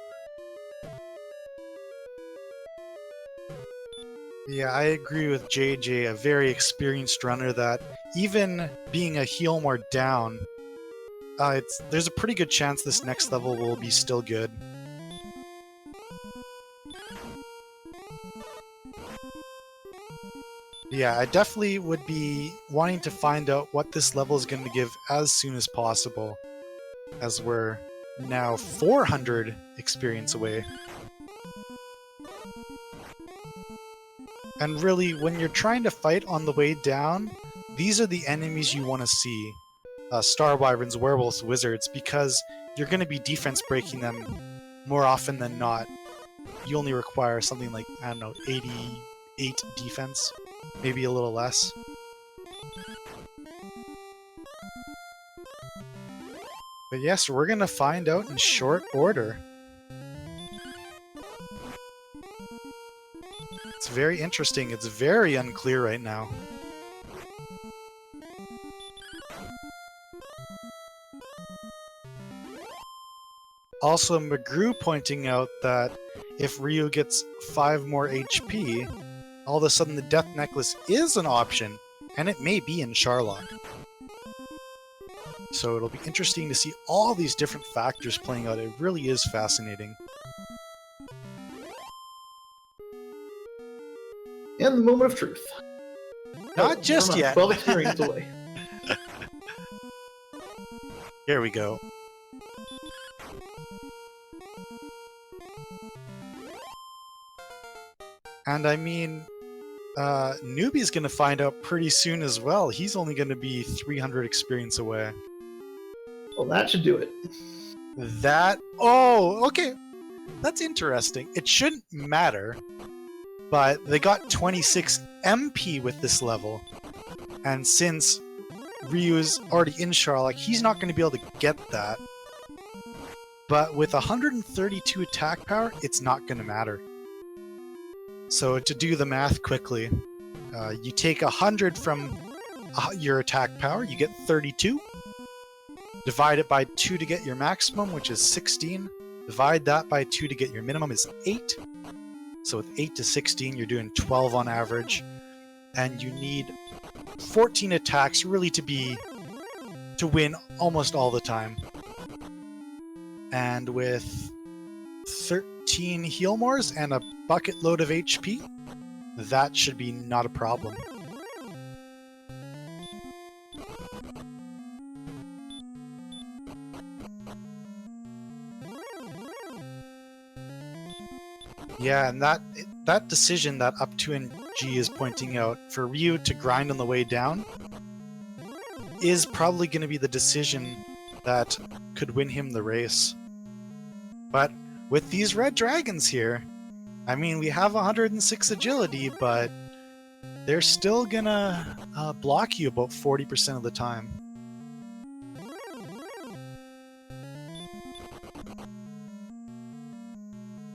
Yeah, I agree with JJ, a very experienced runner, that even being a heal more down, there's a pretty good chance this next level will be still good. Yeah, I definitely would be wanting to find out what this level is going to give as soon as possible, as we're now 400 experience away. And really, when you're trying to fight on the way down, these are the enemies you want to see. Star Wyverns, Werewolves, Wizards, because you're going to be defense breaking them more often than not. You only require something like, I don't know, 88 defense, maybe a little less. But yes, we're going to find out in short order. It's very interesting. It's very unclear right now. Also, McGrew pointing out that if Ryu gets 5 more HP, all of a sudden the Death Necklace is an option, and it may be in Sherlock. So it'll be interesting to see all these different factors playing out. It really is fascinating. And the moment of truth. Not just yet. 12 experience away. Here we go. And I mean, Newbie's going to find out pretty soon as well. He's only going to be 300 experience away. Well, that should do it. Oh, okay. That's interesting. It shouldn't matter, but they got 26 MP with this level. And since Ryu's already in Charlock, he's not going to be able to get that. But with 132 attack power, it's not going to matter. So to do the math quickly, you take 100 from your attack power, you get 32. Divide it by 2 to get your maximum, which is 16. Divide that by 2 to get your minimum is 8. So with 8 to 16, you're doing 12 on average. And you need 14 attacks really to win almost all the time. And with 13 heal mores and a bucket load of HP, that should be not a problem. Yeah, and that decision that Up 2 and G is pointing out for Ryu to grind on the way down is probably going to be the decision that could win him the race. But with these red dragons here, I mean, we have 106 agility, but they're still gonna block you about 40% of the time.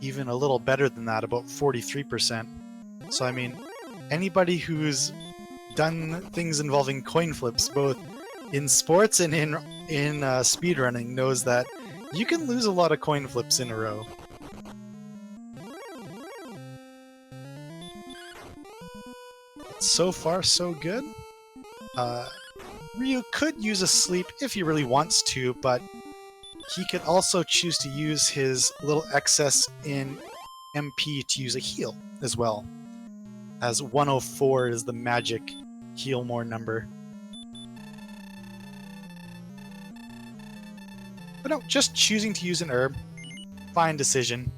Even a little better than that, about 43%. So I mean, anybody who's done things involving coin flips, both in sports and in speedrunning, knows that you can lose a lot of coin flips in a row. So far, so good. Ryu could use a sleep if he really wants to, but he could also choose to use his little excess in MP to use a heal as well, as 104 is the magic heal more number. But no, just choosing to use an herb, fine decision.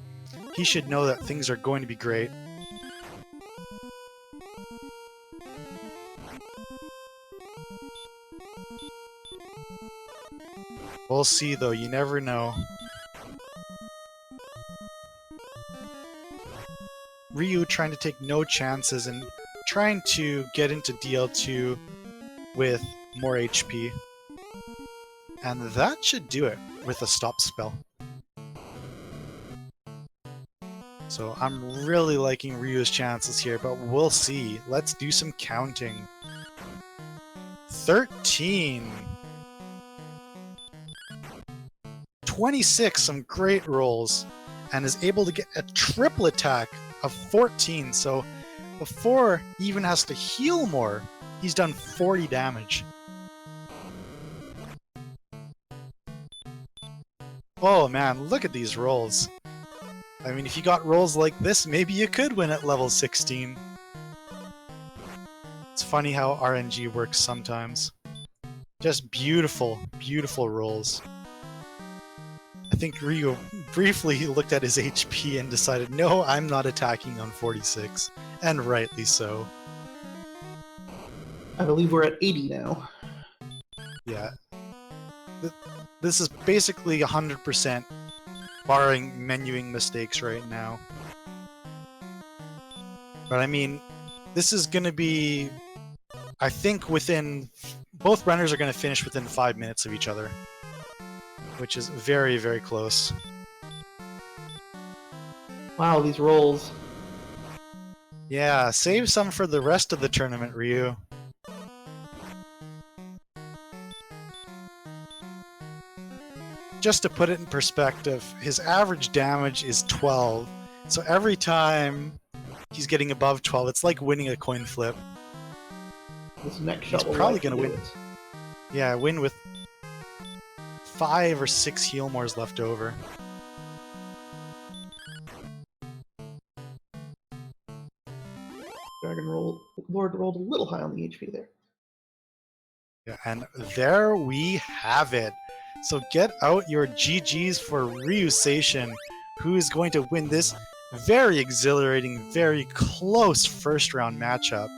He should know that things are going to be great. We'll see though, you never know. Ryu trying to take no chances and trying to get into DL2 with more HP. And that should do it with a stop spell. So I'm really liking Ryu's chances here, but we'll see. Let's do some counting. 13. 26, some great rolls, and is able to get a triple attack of 14. So before he even has to heal more, he's done 40 damage. Oh man, look at these rolls. I mean, if you got rolls like this, maybe you could win at level 16. It's funny how RNG works sometimes. Just beautiful, beautiful rolls. I think Ryu briefly looked at his HP and decided, no, I'm not attacking on 46. And rightly so. I believe we're at 80 now. Yeah. This is basically 100%, barring menuing mistakes right now. But I mean, this is going to be, I think both runners are going to finish within 5 minutes of each other, which is very, very close. Wow, these rolls. Yeah, save some for the rest of the tournament, Ryu. Just to put it in perspective, his average damage is 12. So every time he's getting above 12, it's like winning a coin flip. This next He's shot will probably likely going to do win. it. Yeah, win with 5 or 6 heal mores left over. Lord rolled a little high on the HP there. Yeah, and there we have it. So get out your GGs for RyuSeishin, who is going to win this Very exhilarating, very close first round matchup.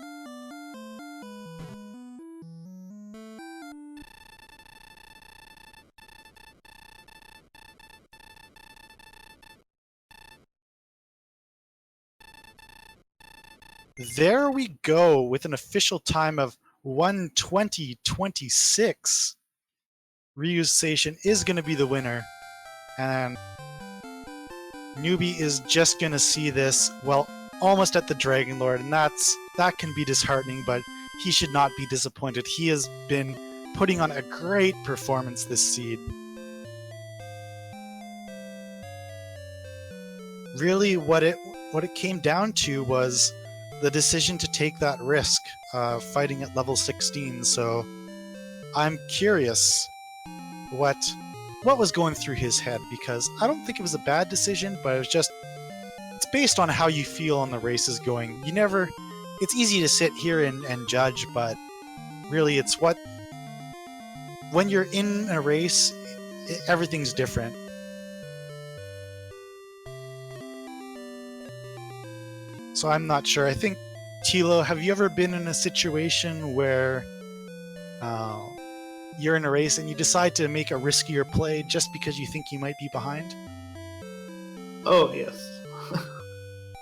There we go with an official time of 1:20.26. RyuSeishin is going to be the winner, and Newbie is just going to see this, well, almost at the Dragon Lord, and that can be disheartening, but he should not be disappointed. He has been putting on a great performance this seed. Really, what it came down to was the decision to take that risk, fighting at level 16. So I'm curious what was going through his head, because I don't think it was a bad decision, but it was just, it's based on how you feel on the races going. It's easy to sit here and judge, but really it's when you're in a race, everything's different. So I'm not sure. I think, Tilo, have you ever been in a situation where you're in a race and you decide to make a riskier play just because you think you might be behind? Oh, yes.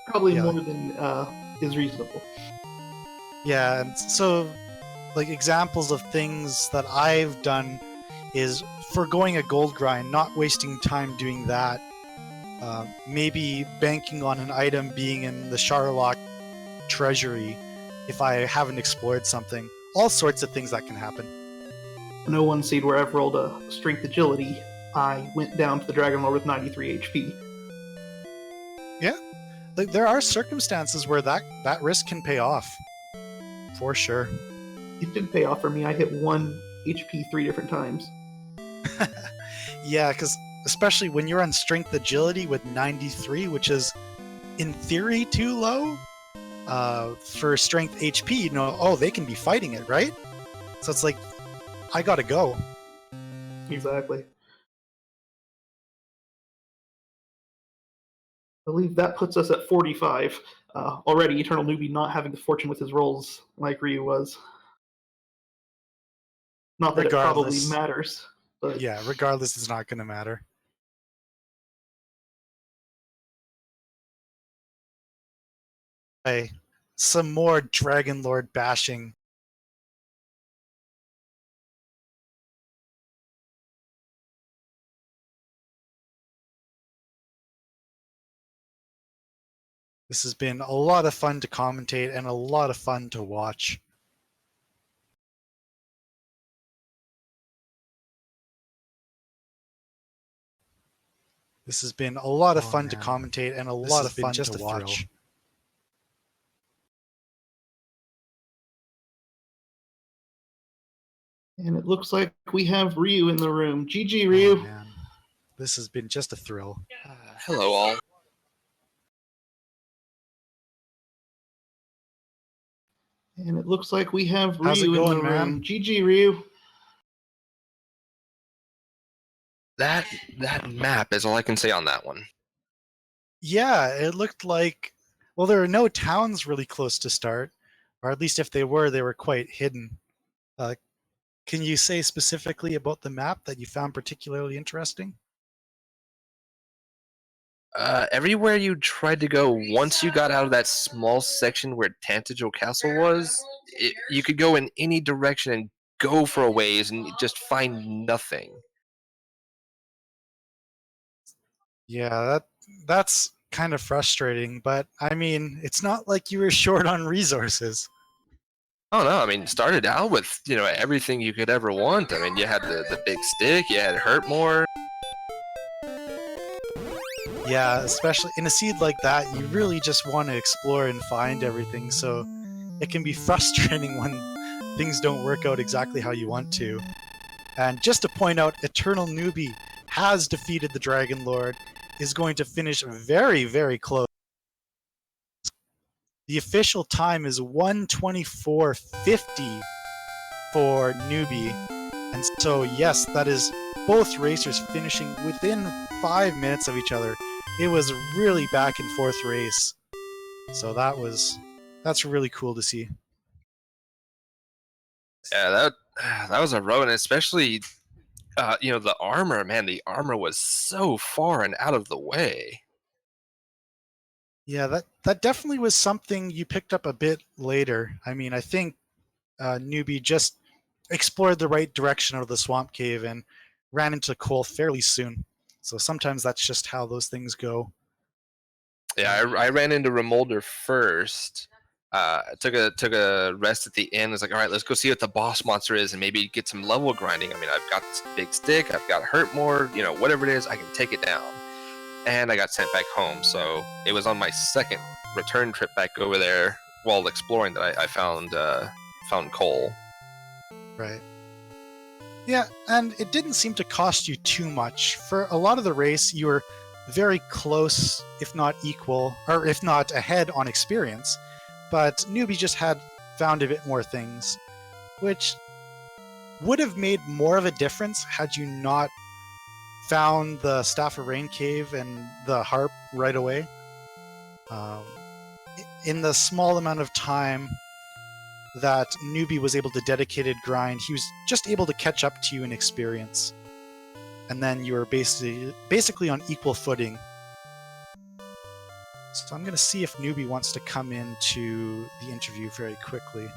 Probably Yeah. more than is reasonable. Yeah, and so, like, examples of things that I've done is foregoing a gold grind, not wasting time doing that. Maybe banking on an item being in the Charlock treasury if I haven't explored something. All sorts of things that can happen. No one seed where I've rolled a strength agility, I went down to the Dragon Lord with 93 HP. Yeah, like, there are circumstances where that risk can pay off. For sure. It did pay off for me. I hit 1 HP 3 different times. Yeah, because especially when you're on strength agility with 93, which is in theory too low for strength HP, they can be fighting it, right? So it's like, I gotta go. Exactly. I believe that puts us at 45. Already, Eternal Newbie not having the fortune with his rolls like Ryu was. Not that Regardless, it probably matters. But yeah, regardless, it's not going to matter. Hey, some more Dragon Lord bashing. This has been a lot of fun to commentate and a lot of fun to watch. This has been a lot of fun to commentate and a lot of fun to watch. And it looks like we have Ryu in the room. GG, Ryu. Oh, man. This has been just a thrill. Hello, all. And it looks like we have How's it Ryu going, in the man? room. GG, Ryu. That map is all I can say on that one. Yeah, it looked like, well, there are no towns really close to start, or at least if they were quite hidden. Can you say specifically about the map that you found particularly interesting? Everywhere you tried to go, once you got out of that small section where Tantajo Castle was, you could go in any direction and go for a ways and just find nothing. Yeah, that's kind of frustrating, but I mean, it's not like you were short on resources. Oh no, I mean, it started out with, everything you could ever want. I mean, you had the big stick, you had Hurt More. Yeah, especially in a seed like that, you really just want to explore and find everything, so it can be frustrating when things don't work out exactly how you want to. And just to point out, Eternal Newbie has defeated the Dragon Lord, is going to finish very, very close. The official time is 1:24.50 for Newbie. And so, yes, that is both racers finishing within 5 minutes of each other. It was a really back and forth race. So that's really cool to see. Yeah, that was a road, and especially the armor, man. The armor was so far and out of the way. Yeah, that definitely was something you picked up a bit later. I mean, I think Newbie just explored the right direction out of the swamp cave and ran into Cole fairly soon. So sometimes that's just how those things go. Yeah, I ran into Remolder first. Took a rest at the end. I was like, all right, let's go see what the boss monster is and maybe get some level grinding. I mean, I've got this big stick. I've got Hurt More. Whatever it is, I can take it down. And I got sent back home. So it was on my second return trip back over there while exploring that I found Cole. Right. Yeah, and it didn't seem to cost you too much. For a lot of the race, you were very close, if not equal, or if not ahead on experience. But Newbie just had found a bit more things, which would have made more of a difference had you not found the Staff of Rain cave and the harp right away. In the small amount of time that Newbie was able to dedicated grind, he was just able to catch up to you in experience. And then you were basically on equal footing. So I'm going to see if Newbie wants to come into the interview very quickly.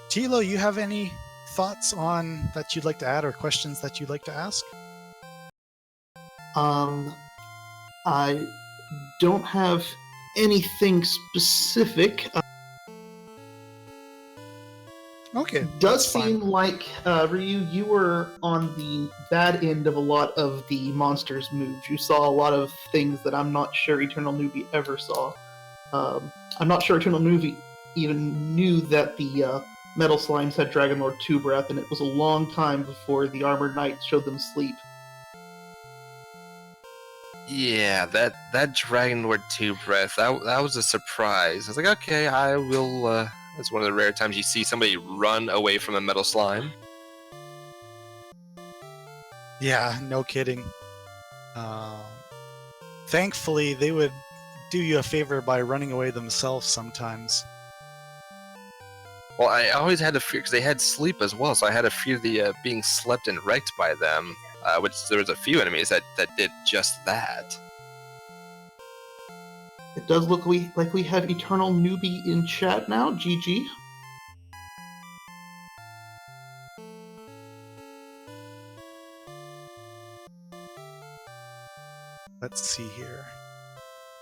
Tilo, you have any thoughts on that you'd like to add or questions that you'd like to ask? I don't have anything specific. Okay. Does seem like, Ryu, you were on the bad end of a lot of the monsters' moves. You saw a lot of things that I'm not sure Eternal Newbie ever saw. I'm not sure Eternal Newbie even knew that the Metal Slimes had Dragon Lord 2 Breath, and it was a long time before the Armored Knight showed them sleep. Yeah, that Dragon Lord 2 Breath, that was a surprise. I was like, okay, I will. That's one of the rare times you see somebody run away from a metal slime. Yeah, no kidding. Thankfully, they would do you a favor by running away themselves sometimes. Well, I always had a fear, because they had sleep as well, so I had a fear of the being slept and wrecked by them, which there was a few enemies that did just that. It does look like we have Eternal Newbie in chat now. GG. Let's see here.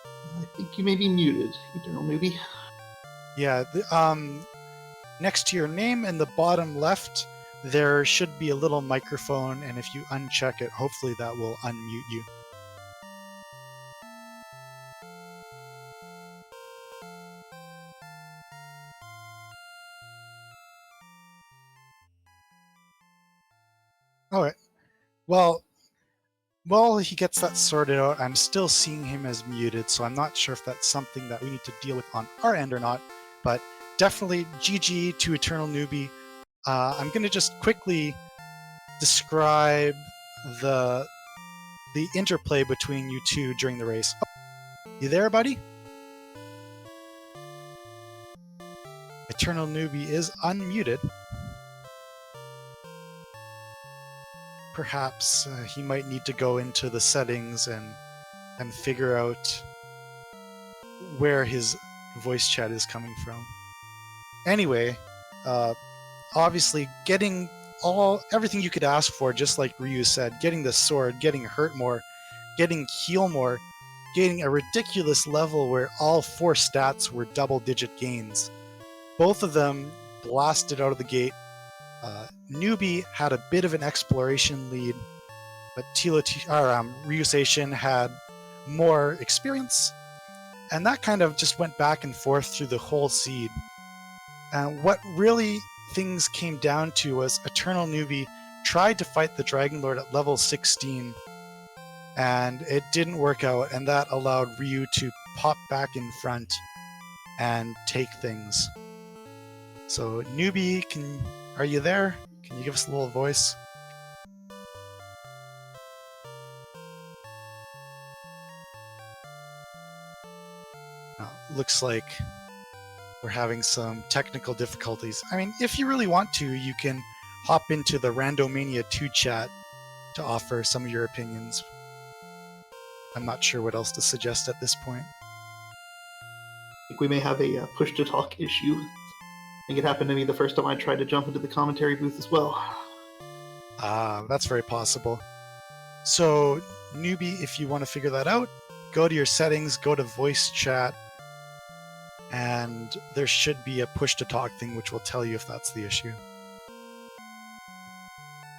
I think you may be muted, Eternal Newbie. Yeah, next to your name in the bottom left, there should be a little microphone, and if you uncheck it, hopefully that will unmute you. Alright. Well, while he gets that sorted out, I'm still seeing him as muted, so I'm not sure if that's something that we need to deal with on our end or not, but definitely GG to Eternal Newbie. I'm going to just quickly describe the interplay between you two during the race. Oh, you there, buddy? Eternal Newbie is unmuted. Perhaps he might need to go into the settings and figure out where his voice chat is coming from. Anyway, obviously getting everything you could ask for, just like Ryu said, getting the sword, getting hurt more, getting heal more, getting a ridiculous level where all 4 stats were double-digit gains. Both of them blasted out of the gate. Newbie had a bit of an exploration lead, but RyuSeishin had more experience, and that kind of just went back and forth through the whole seed. And what really things came down to was Eternal Newbie tried to fight the Dragon Lord at level 16, and it didn't work out, and that allowed Ryu to pop back in front and take things. So, newbie, are you there? Can you give us a little voice? Looks like we're having some technical difficulties. I mean, if you really want to, you can hop into the Randomania 2 chat to offer some of your opinions. I'm not sure what else to suggest at this point. I think we may have a push-to-talk issue. I think it happened to me the first time I tried to jump into the commentary booth as well. That's very possible. So, newbie, if you want to figure that out, go to your settings, go to voice chat, and there should be a push-to-talk thing which will tell you if that's the issue.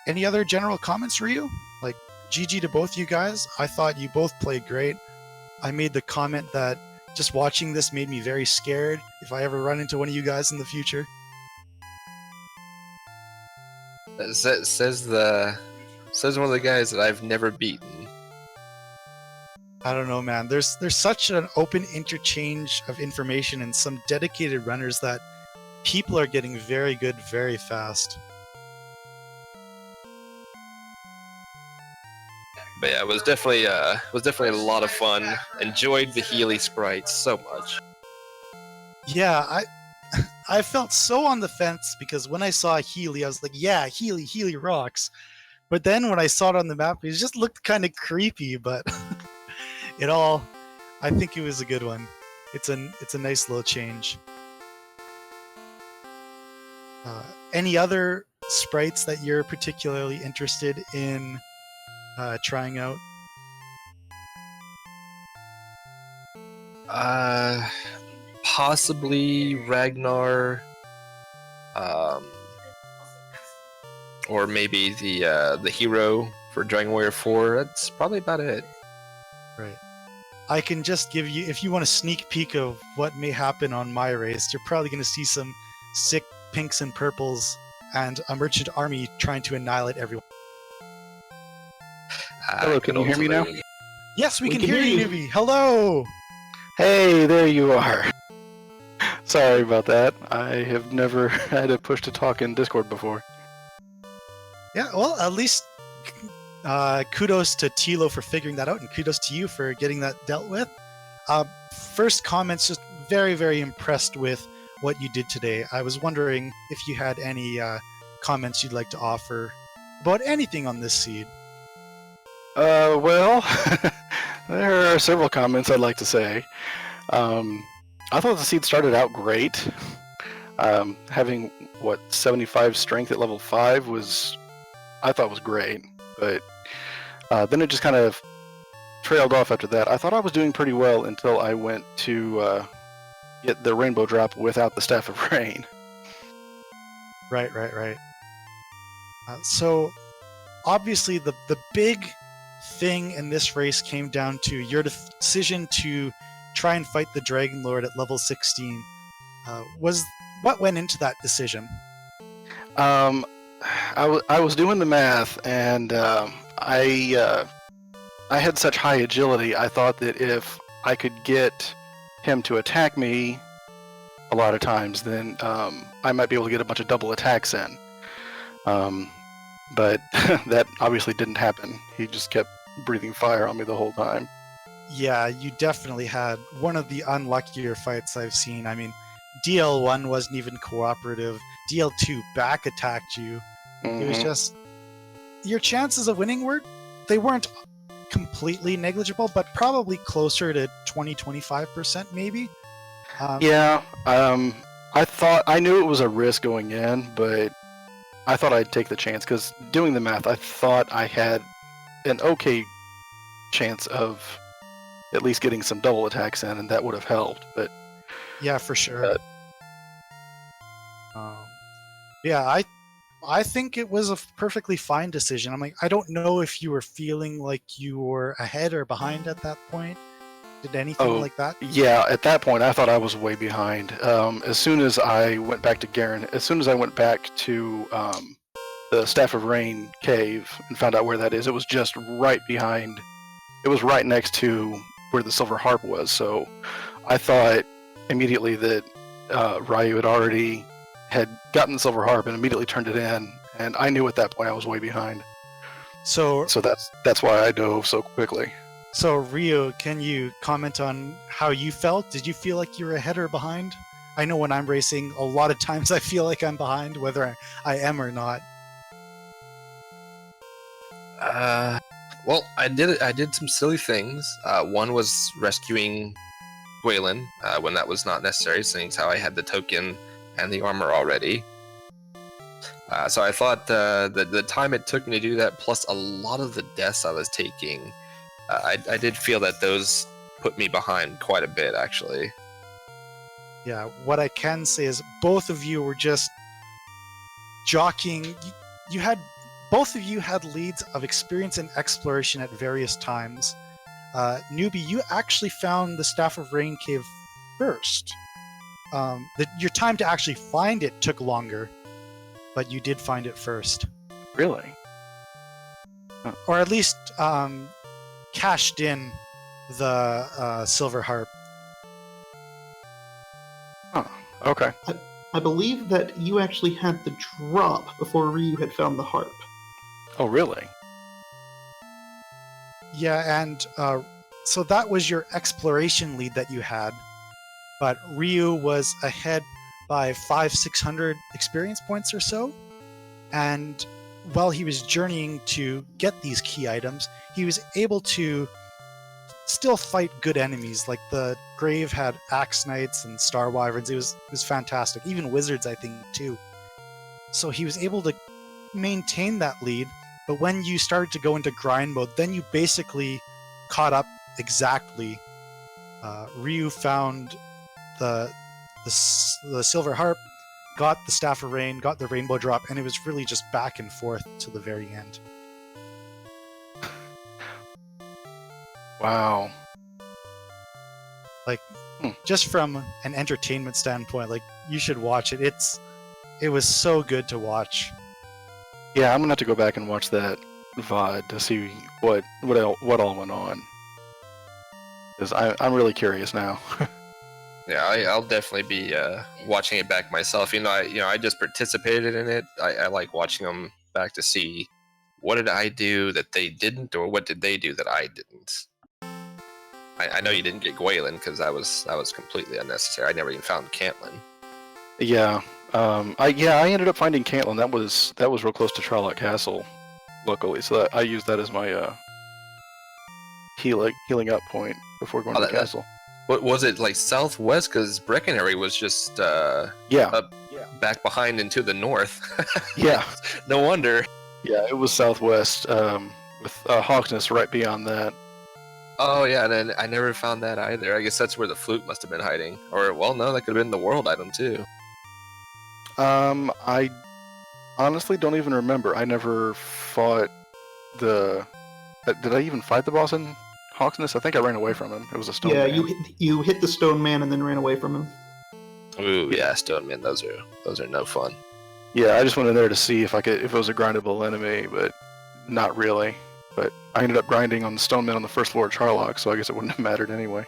Any other general comments, Ryu? Like, GG to both you guys. I thought you both played great. I made the comment that just watching this made me very scared if I ever run into one of you guys in the future. Says one of the guys that I've never beaten. I don't know, man. There's such an open interchange of information and some dedicated runners that people are getting very good very fast. But yeah, it was definitely a lot of fun. Enjoyed the Healy sprites so much. Yeah, I felt so on the fence because when I saw Healy, I was like, yeah, Healy rocks. But then when I saw it on the map, it just looked kind of creepy, but I think it was a good one. It's a nice little change. Any other sprites that you're particularly interested in trying out? Possibly Ragnar, or maybe the hero for Dragon Warrior 4. That's probably about it. Right. I can just give you, if you want a sneak peek of what may happen on my race, you're probably going to see some sick pinks and purples and a merchant army trying to annihilate everyone. Hello, can you hear me now? Yes, we can hear you, newbie. Hello! Hey, there you are. Sorry about that. I have never had a push to talk in Discord before. Yeah, well, at least kudos to Tilo for figuring that out, and kudos to you for getting that dealt with. First comments, just very, very impressed with what you did today. I was wondering if you had any comments you'd like to offer about anything on this seed. Well, there are several comments I'd like to say. I thought the seed started out great. Having, 75 strength at level 5 I thought was great. But then it just kind of trailed off after that. I thought I was doing pretty well until I went to get the rainbow drop without the Staff of Rain. Right. So, obviously, the big thing in this race came down to your decision to try and fight the Dragon Lord at level 16. What went into that decision? I was doing the math, and I had such high agility. I thought that if I could get him to attack me a lot of times, then I might be able to get a bunch of double attacks in. But that obviously didn't happen. He just kept breathing fire on me the whole time. Yeah, you definitely had one of the unluckier fights I've seen. I mean, DL1 wasn't even cooperative. DL2 back attacked you. Mm-hmm. It was just... Your chances of winning they weren't completely negligible, but probably closer to 20-25% maybe. Yeah, I knew it was a risk going in, but I thought I'd take the chance, because doing the math, I thought I had an okay chance of at least getting some double attacks in, and that would have helped. But yeah, for sure. Yeah, I think it was a perfectly fine decision. I'm like, I don't know if you were feeling like you were ahead or behind at that point. Did anything like that? Yeah, at that point, I thought I was way behind. As soon as I went back to Garen, as soon as I went back to the Staff of Rain cave and found out where that is, it was just right behind. It was right next to where the Silver Harp was. So I thought immediately that Ryu had already had gotten the silver harp and immediately turned it in, and I knew at that point I was way behind. So, So that's why I dove so quickly. so Ryu, can you comment on how you felt? Did you feel like you were ahead or behind? I know when I'm racing, a lot of times I feel like I'm behind, whether I am or not. Well, I did some silly things. One was rescuing Gwaylin when that was not necessary, seeing as how I had the token and the armor already. So I thought the time it took me to do that, plus a lot of the deaths I was taking, I did feel that those put me behind quite a bit, actually. Yeah, what I can say is both of you were just jockeying. Both of you had leads of experience and exploration at various times. Newbie, you actually found the Staff of Rain cave first. Your time to actually find it took longer, but you did find it first. Really? Or at least cashed in the silver harp. Oh, okay. I believe that you actually had the drop before Ryu had found the harp. Oh, really? Yeah, and so that was your exploration lead that you had, but Ryu was ahead by 500-600 experience points or so, and while he was journeying to get these key items, he was able to still fight good enemies. Like the Grave had Axe Knights and Star Wyverns. It was fantastic. Even Wizards, I think, too. So he was able to maintain that lead. But when you started to go into grind mode, then you basically caught up exactly. Ryu found the silver harp, got the Staff of Rain, got the rainbow drop, and it was really just back and forth to the very end. Wow. Like, just from an entertainment standpoint, like, you should watch it. It was so good to watch. Yeah, I'm gonna have to go back and watch that VOD to see what all went on. Because I'm really curious now. Yeah, I'll definitely be watching it back myself. I just participated in it. I like watching them back to see what did I do that they didn't, or what did they do that I didn't. I know you didn't get Gwaylin because that was completely unnecessary. I never even found Cantlin. Yeah. I ended up finding Cantlin. That was real close to Charlotte Castle, luckily. So I used that as my healing up point before going to the castle. What was it, like southwest? Because Breckenary was just up back behind and to the north. Yeah. No wonder. Yeah, it was southwest with Hawksness right beyond that. Oh yeah, and then I never found that either. I guess that's where the flute must have been hiding. Or, well, no, that could have been the world item too. I honestly don't even remember. I never fought the... Did I even fight the boss in Hawksness? I think I ran away from him. It was a stone man. you hit the stone man and then ran away from him. Ooh, yeah, stone man. Those are no fun. Yeah, I just went in there to see if it was a grindable enemy, but not really. But I ended up grinding on the stone man on the first floor of Charlock, so I guess it wouldn't have mattered anyway.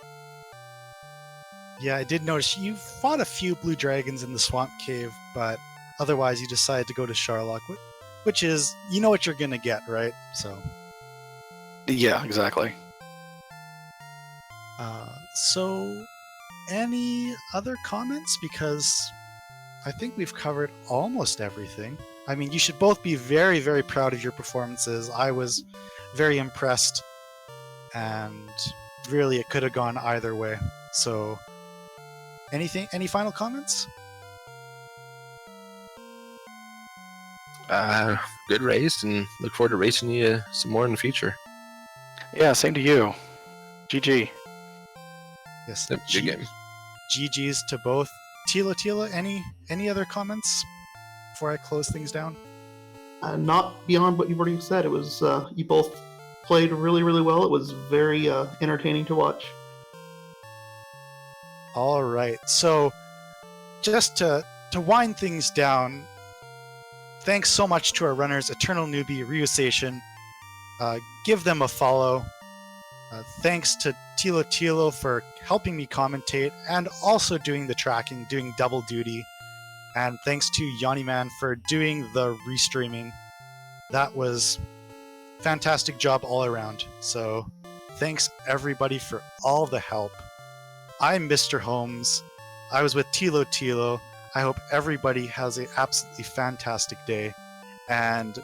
Yeah, I did notice you fought a few blue dragons in the swamp cave, but otherwise you decided to go to Charlock, which is, you know what you're gonna get, right? So. Yeah, exactly. So, any other comments? Because I think we've covered almost everything. I mean, you should both be very, very proud of your performances. I was very impressed, and really it could have gone either way. So, any final comments? Good race, and look forward to racing you some more in the future. Yeah, same to you. GG. Yes. Yep, good game. GG's to both. Tila, any other comments before I close things down? Not beyond what you've already said. It was you both played really, really well. It was very entertaining to watch. All right. So, just to wind things down, thanks so much to our runners, Eternal Newbie, RyuSeishin. Give them a follow. Thanks to Tilo for helping me commentate and also doing the tracking, doing double duty. And thanks to Yanni Man for doing the restreaming. That was fantastic job all around. So thanks everybody for all the help. I'm Mr. Holmes. I was with Tilo Tilo. I hope everybody has an absolutely fantastic day. And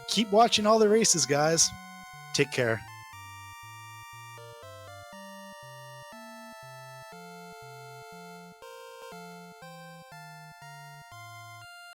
keep watching all the races, guys. Take care.